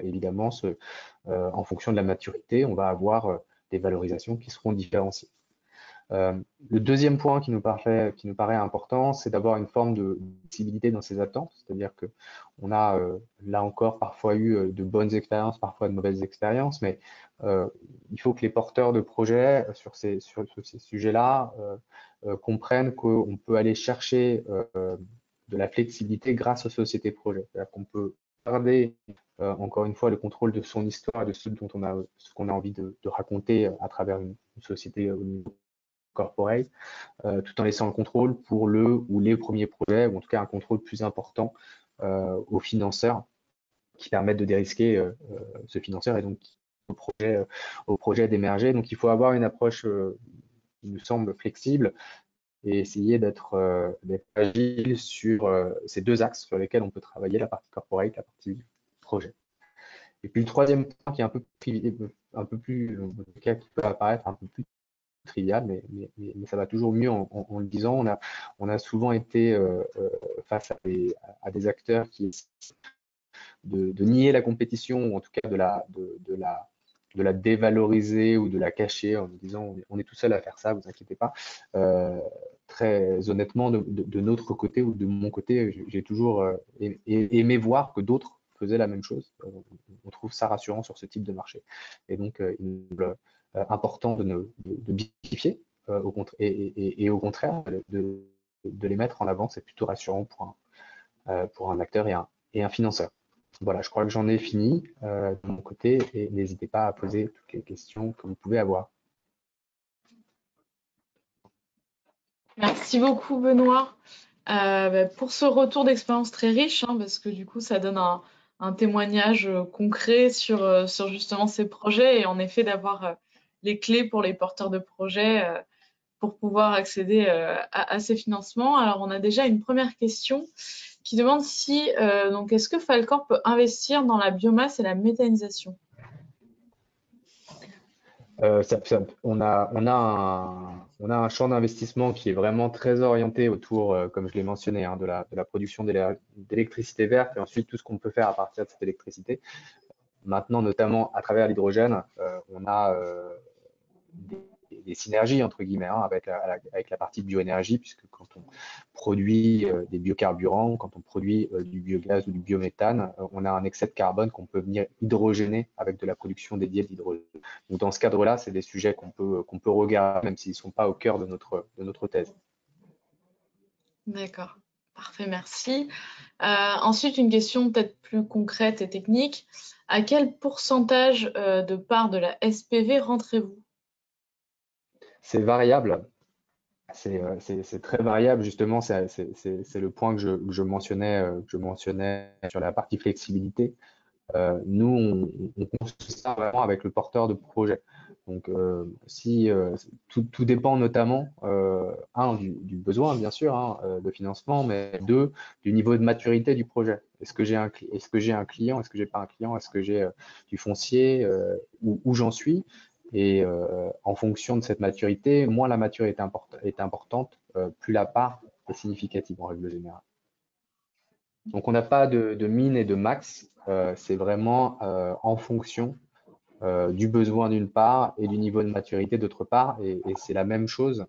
évidemment, en fonction de la maturité, on va avoir des valorisations qui seront différenciées. Le deuxième point qui nous paraît important, c'est d'avoir une forme de flexibilité dans ses attentes, c'est-à-dire que on a là encore parfois eu de bonnes expériences, parfois de mauvaises expériences, mais il faut que les porteurs de projets sur ces sujets-là comprennent qu'on peut aller chercher de la flexibilité grâce aux sociétés projets. C'est-à-dire qu'on peut garder encore une fois le contrôle de son histoire et de ce qu'on a envie de raconter à travers une société au niveau corporate, tout en laissant le contrôle pour le ou les premiers projets, ou en tout cas un contrôle plus important aux financeurs qui permettent de dérisquer ce financeur et donc au projet d'émerger. Donc il faut avoir une approche, il nous semble, flexible et essayer d'être agile sur ces deux axes sur lesquels on peut travailler, la partie corporate, la partie projet. Et puis le troisième point qui est un peu plus qui peut apparaître un peu plus trivial, mais ça va toujours mieux en le disant. On a souvent été face à des acteurs qui de nier la compétition, ou en tout cas de la dévaloriser ou de la cacher en disant on est tout seul à faire ça, vous inquiétez pas. Très honnêtement, de notre côté ou de mon côté, j'ai toujours aimé voir que d'autres faisaient la même chose. On trouve ça rassurant sur ce type de marché. Et donc, il est important de bifier et au contraire, de les mettre en avant. C'est plutôt rassurant pour un acteur et un financeur. Voilà, je crois que j'en ai fini de mon côté et n'hésitez pas à poser toutes les questions que vous pouvez avoir. Merci beaucoup, Benoît, pour ce retour d'expérience très riche, hein, parce que du coup, ça donne un témoignage concret sur justement ces projets et en effet d'avoir les clés pour les porteurs de projets pour pouvoir accéder à ces financements. Alors, on a déjà une première question qui demande si, donc, est-ce que Falcor peut investir dans la biomasse et la méthanisation? On a un champ d'investissement qui est vraiment très orienté autour, comme je l'ai mentionné, hein, de la production d'électricité verte et ensuite tout ce qu'on peut faire à partir de cette électricité. Maintenant, notamment à travers l'hydrogène, on a des synergies entre guillemets hein, avec la partie bioénergie, puisque quand on produit des biocarburants, quand on produit du biogaz ou du biométhane, on a un excès de carbone qu'on peut venir hydrogéner avec de la production dédiée d'hydrogène. Donc dans ce cadre-là, c'est des sujets qu'on peut regarder, même s'ils ne sont pas au cœur de notre thèse. D'accord, parfait, merci. Ensuite, une question peut-être plus concrète et technique. À quel pourcentage de part de la SPV rentrez-vous? C'est variable. C'est très variable, justement, c'est le point que je mentionnais sur la partie flexibilité. Nous, on construit ça vraiment avec le porteur de projet. Donc, si tout dépend notamment, du besoin, bien sûr, de financement, mais deux, du niveau de maturité du projet. Est-ce que j'ai un client? Est-ce que j'ai pas un client? Est-ce que j'ai du foncier? Où j'en suis? Et en fonction de cette maturité, moins la maturité est importante, plus la part est significative en règle générale. Donc, on n'a pas de min et de max. C'est vraiment en fonction du besoin d'une part et du niveau de maturité d'autre part. Et c'est la même chose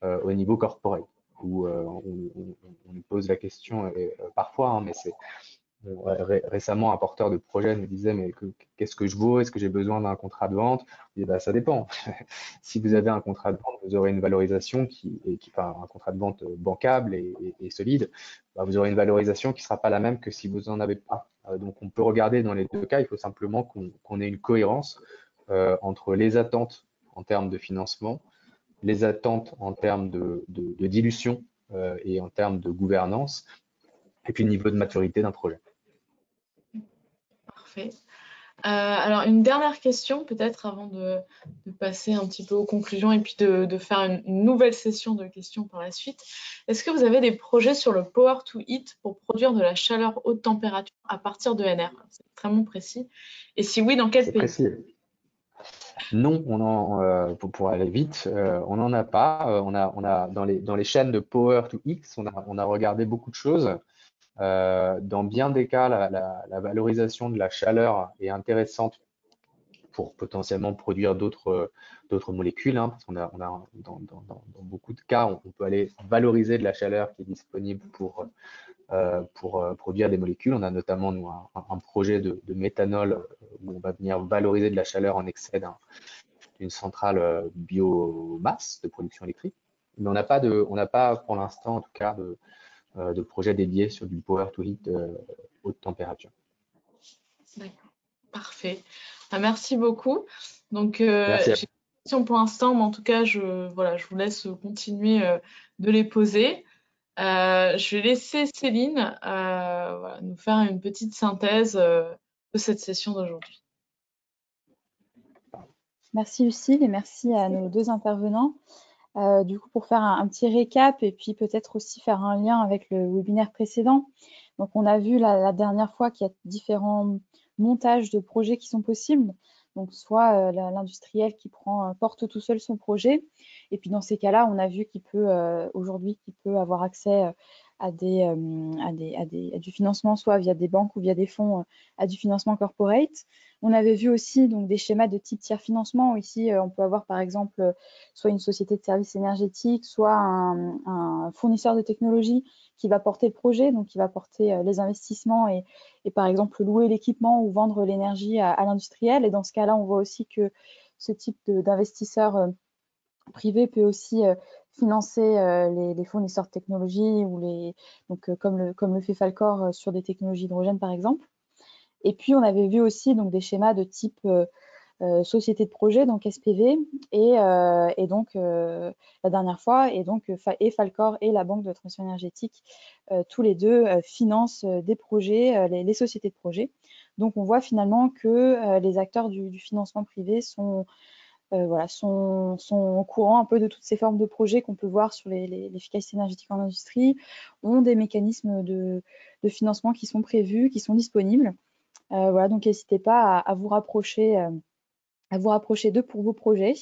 au niveau corporate, où on nous pose la question parfois, mais c'est récemment un porteur de projet nous disait mais qu'est-ce que je vaux? Est-ce que j'ai besoin d'un contrat de vente? Et bah, ça dépend. Si vous avez un contrat de vente, vous aurez une valorisation enfin, un contrat de vente bancable et solide, bah, vous aurez une valorisation qui ne sera pas la même que si vous n'en avez pas. Donc on peut regarder dans les deux cas, il faut simplement qu'on ait une cohérence entre les attentes en termes de financement, les attentes en termes de dilution et en termes de gouvernance, et puis le niveau de maturité d'un projet. Parfait. Alors, une dernière question, peut-être avant de passer un petit peu aux conclusions et puis de faire une nouvelle session de questions par la suite. Est-ce que vous avez des projets sur le Power to Heat pour produire de la chaleur haute température à partir de NR? C'est extrêmement précis. Et si oui, dans quel pays? Précis. Non, pour aller vite, on n'en a pas. On a dans les chaînes de Power to X, on a regardé beaucoup de choses. Dans bien des cas, la valorisation de la chaleur est intéressante pour potentiellement produire d'autres molécules, parce qu'on dans beaucoup de cas, on peut aller valoriser de la chaleur qui est disponible pour produire des molécules. On a notamment nous, un projet de méthanol où on va venir valoriser de la chaleur en excès d'une centrale biomasse de production électrique. Mais on n'a pas pour l'instant, en tout cas, de projet dédié sur du power to heat haute température. D'accord, parfait. Merci beaucoup. Donc, Merci. j'ai des questions pour l'instant, mais en tout cas, je vous laisse continuer de les poser. Je vais laisser Céline nous faire une petite synthèse de cette session d'aujourd'hui. Merci Lucille et merci à nos deux intervenants. Du coup, pour faire un petit récap et puis peut-être aussi faire un lien avec le webinaire précédent. Donc, on a vu la dernière fois qu'il y a différents montages de projets qui sont possibles. Donc, soit l'industriel qui porte tout seul son projet. Et puis, dans ces cas-là, on a vu qu'il peut aujourd'hui avoir accès à du financement, soit via des banques ou via des fonds, à du financement corporate. On avait vu aussi donc des schémas de type tiers financement. Ici, on peut avoir par exemple soit une société de services énergétiques, soit un fournisseur de technologie qui va porter le projet, donc qui va porter les investissements et par exemple louer l'équipement ou vendre l'énergie à l'industriel. Et dans ce cas-là, on voit aussi que ce type d'investisseur privé peut aussi financer les fournisseurs de technologie ou comme le fait Falcor sur des technologies d'hydrogène par exemple. Et puis on avait vu aussi donc des schémas de type société de projet, donc SPV, et donc la dernière fois, et donc et Falcor et la Banque de transition énergétique, tous les deux financent des projets, les sociétés de projet. Donc on voit finalement que les acteurs du financement privé sont au courant un peu de toutes ces formes de projets qu'on peut voir sur l'efficacité énergétique en industrie, ont des mécanismes de financement qui sont prévus, qui sont disponibles. Voilà, donc n'hésitez pas à vous rapprocher d'eux pour vos projets.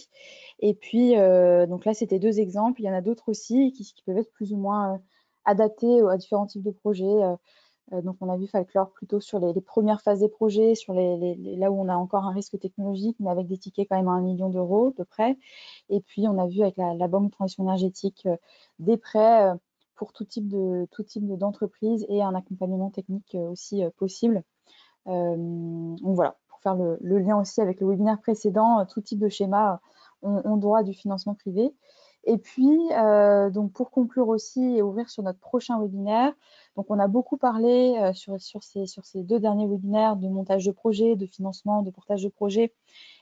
Et puis, donc là, c'était deux exemples. Il y en a d'autres aussi qui peuvent être plus ou moins adaptés à différents types de projets. Donc, on a vu Falcor plutôt sur les premières phases des projets, sur là où on a encore un risque technologique, mais avec des tickets quand même à 1 million d'euros à peu près. Et puis, on a vu avec la Banque de transition énergétique des prêts pour tout type d'entreprise et un accompagnement technique aussi possible. Donc voilà, pour faire le lien aussi avec le webinaire précédent, tout type de schéma ont droit à du financement privé. Et puis, donc pour conclure aussi et ouvrir sur notre prochain webinaire, donc on a beaucoup parlé sur ces deux derniers webinaires de montage de projet, de financement, de portage de projet.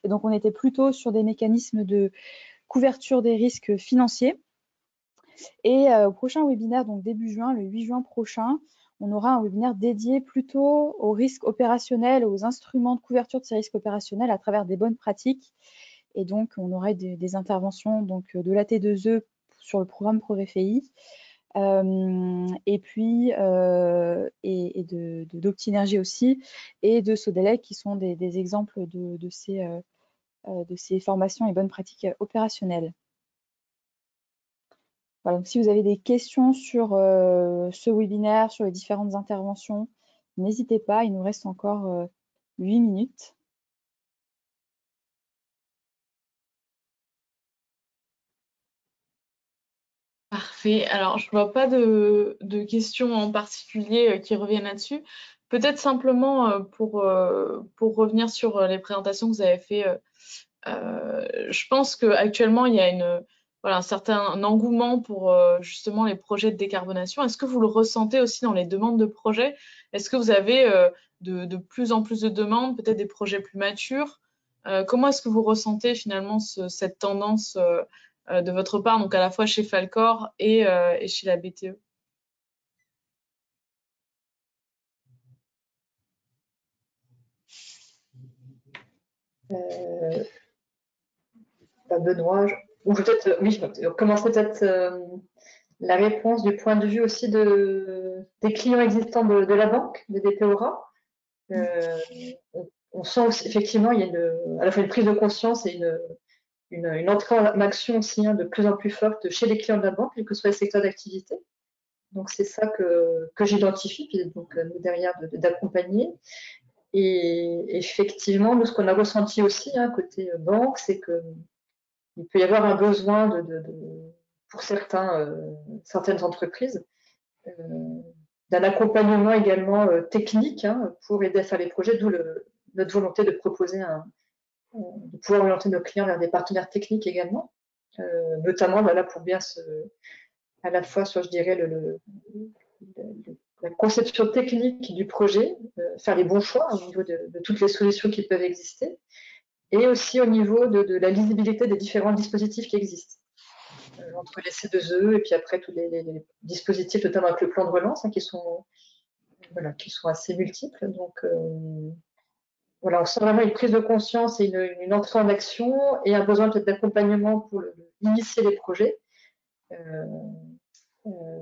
Et donc on était plutôt sur des mécanismes de couverture des risques financiers. Et au prochain webinaire, donc début juin, le 8 juin prochain, on aura un webinaire dédié plutôt aux risques opérationnels, aux instruments de couverture de ces risques opérationnels à travers des bonnes pratiques. Et donc, on aurait des interventions donc, de la T2E sur le programme ProVFI, et puis d'Optinergie aussi, et de Sodelec, qui sont des exemples de ces formations et bonnes pratiques opérationnelles. Voilà, donc si vous avez des questions sur ce webinaire, sur les différentes interventions, n'hésitez pas, il nous reste encore 8 minutes. Parfait. Alors, je ne vois pas de questions en particulier qui reviennent là-dessus. Peut-être simplement pour revenir sur les présentations que vous avez faites, je pense qu'actuellement, il y a un certain engouement pour justement les projets de décarbonation. Est-ce que vous le ressentez aussi dans les demandes de projets? Est-ce que vous avez de plus en plus de demandes, peut-être des projets plus matures? Comment est-ce que vous ressentez finalement cette tendance de votre part, donc à la fois chez Falcor et chez la BTE? Benoît, ou peut-être, oui, commencer peut-être la réponse du point de vue aussi des clients existants de la banque, des BPORA. On sent aussi, effectivement, il y a à la fois une prise de conscience et une entrée en action aussi de plus en plus forte chez les clients de la banque, quel que soit le secteur d'activité. Donc c'est ça que j'identifie, puis donc nous derrière d'accompagner. Et effectivement, nous ce qu'on a ressenti aussi côté banque, c'est qu'il peut y avoir un besoin pour certaines entreprises d'un accompagnement également technique pour aider à faire les projets, d'où notre volonté de proposer de pouvoir orienter nos clients vers des partenaires techniques également, notamment pour bien à la fois sur, je dirais, la conception technique du projet, faire les bons choix au niveau de toutes les solutions qui peuvent exister, et aussi au niveau de la lisibilité des différents dispositifs qui existent, entre les C2E et puis après tous les dispositifs, notamment avec le plan de relance, qui sont assez multiples. Donc, voilà, on sent vraiment une prise de conscience et une entrée en action et un besoin peut-être d'accompagnement pour initier les projets.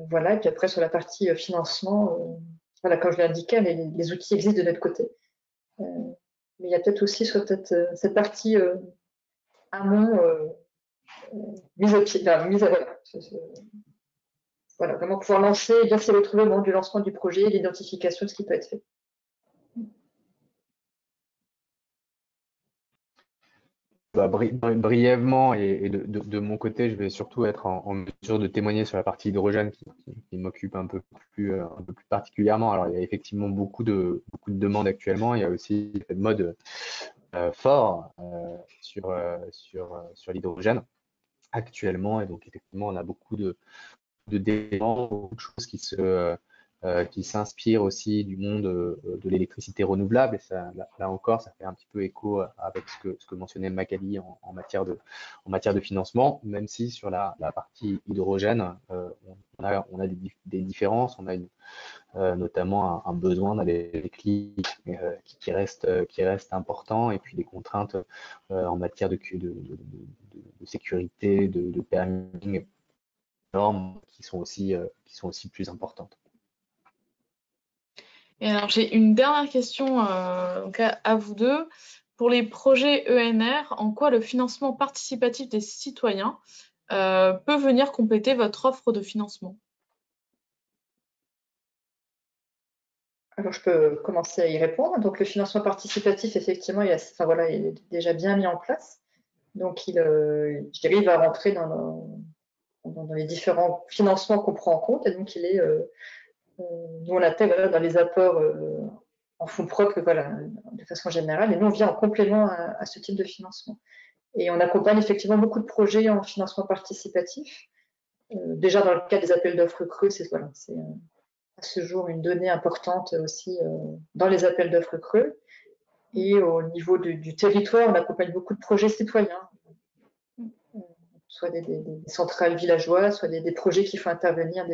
Voilà, et puis après, sur la partie financement, voilà, comme je l'ai indiqué, les outils existent de notre côté. Mais il y a peut-être aussi cette partie amont mise à pied, voilà, vraiment pouvoir lancer et bien c'est le trouver au moment du lancement du projet, l'identification de ce qui peut être fait. Brièvement, et de mon côté, je vais surtout être en mesure de témoigner sur la partie hydrogène qui m'occupe un peu plus particulièrement. Alors, il y a effectivement beaucoup de demandes actuellement. Il y a aussi des modes forts sur l'hydrogène actuellement. Et donc, effectivement, on a beaucoup de d'éléments, beaucoup de choses qui s'inspirent aussi du monde de l'électricité renouvelable. Et ça, là encore, ça fait un petit peu écho avec ce que mentionnait Magali en matière de financement, même si sur la partie hydrogène, on a des différences, on a notamment un besoin d'aller qui reste important, et puis des contraintes en matière de sécurité, de permitting, normes qui sont aussi plus importantes. Et alors, j'ai une dernière question à vous deux. Pour les projets ENR, en quoi le financement participatif des citoyens peut venir compléter votre offre de financement? Alors, je peux commencer à y répondre. Donc, le financement participatif, effectivement, il est déjà bien mis en place. Donc, je dirais, il va rentrer dans les différents financements qu'on prend en compte. Et donc, nous, on l'intègre dans les apports en fonds propres, voilà, de façon générale. Et nous, on vient en complément à ce type de financement. Et on accompagne effectivement beaucoup de projets en financement participatif. Déjà, dans le cadre des appels d'offres creux, c'est à ce jour une donnée importante aussi dans les appels d'offres creux. Et au niveau du territoire, on accompagne beaucoup de projets citoyens, soit des centrales villageoises, soit des projets qui font intervenir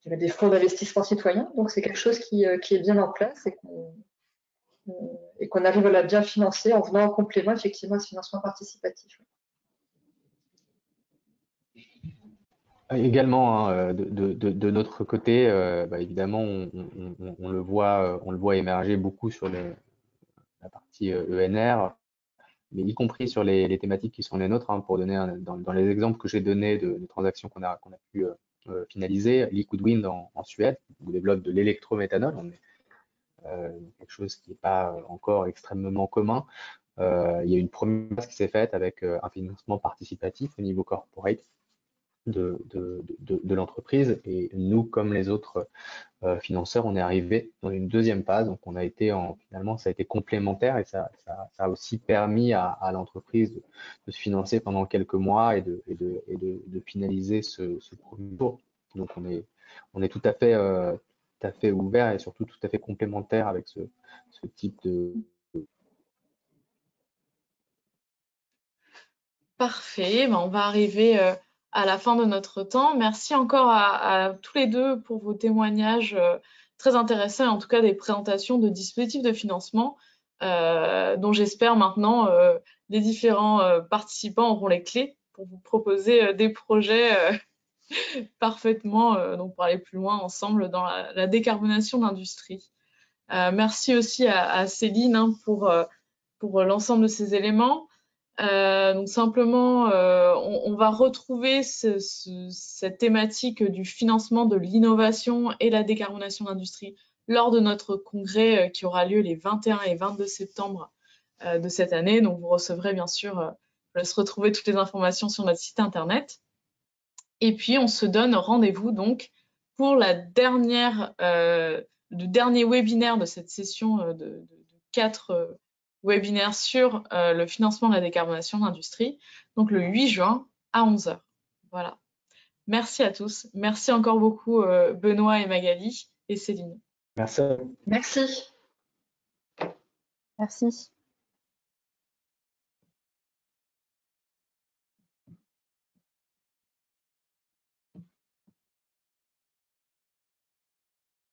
des fonds d'investissement citoyen. Donc c'est quelque chose qui est bien en place et et qu'on arrive à la bien financer en venant en complément effectivement à ce financement participatif. Également, hein, de notre côté, évidemment, on le voit émerger beaucoup sur la partie ENR, mais y compris sur les thématiques qui sont les nôtres, hein, pour donner dans les exemples que j'ai donnés de transactions qu'on a pu finaliser. Liquid Wind en Suède, on développe de l'électrométhanol, on est quelque chose qui n'est pas encore extrêmement commun. Il y a une première phase qui s'est faite avec un financement participatif au niveau corporate de l'entreprise, et nous, comme les autres financeurs, on est arrivé dans une deuxième phase. Donc on a été finalement, ça a été complémentaire, et ça a aussi permis à l'entreprise de se financer pendant quelques mois et de finaliser ce premier tour. Donc on est tout à fait ouvert et surtout tout à fait complémentaire avec ce type de... Parfait, ben, on va arriver à la fin de notre temps. Merci encore à tous les deux pour vos témoignages très intéressants, et en tout cas des présentations de dispositifs de financement dont j'espère maintenant les différents participants auront les clés pour vous proposer des projets parfaitement, donc pour aller plus loin ensemble dans la décarbonation de l'industrie. Merci aussi à Céline, hein, pour l'ensemble de ces éléments. Donc simplement, on va retrouver cette thématique du financement de l'innovation et la décarbonation de l'industrie lors de notre congrès qui aura lieu les 21 et 22 septembre de cette année. Donc vous recevrez bien sûr, je laisse retrouver toutes les informations sur notre site internet. Et puis on se donne rendez-vous donc pour le dernier webinaire de cette session de 4 webinaire sur le financement de la décarbonation de l'industrie, donc le 8 juin à 11 h. Voilà. Merci à tous. Merci encore beaucoup Benoît et Magali et Céline. Merci. Merci. Merci.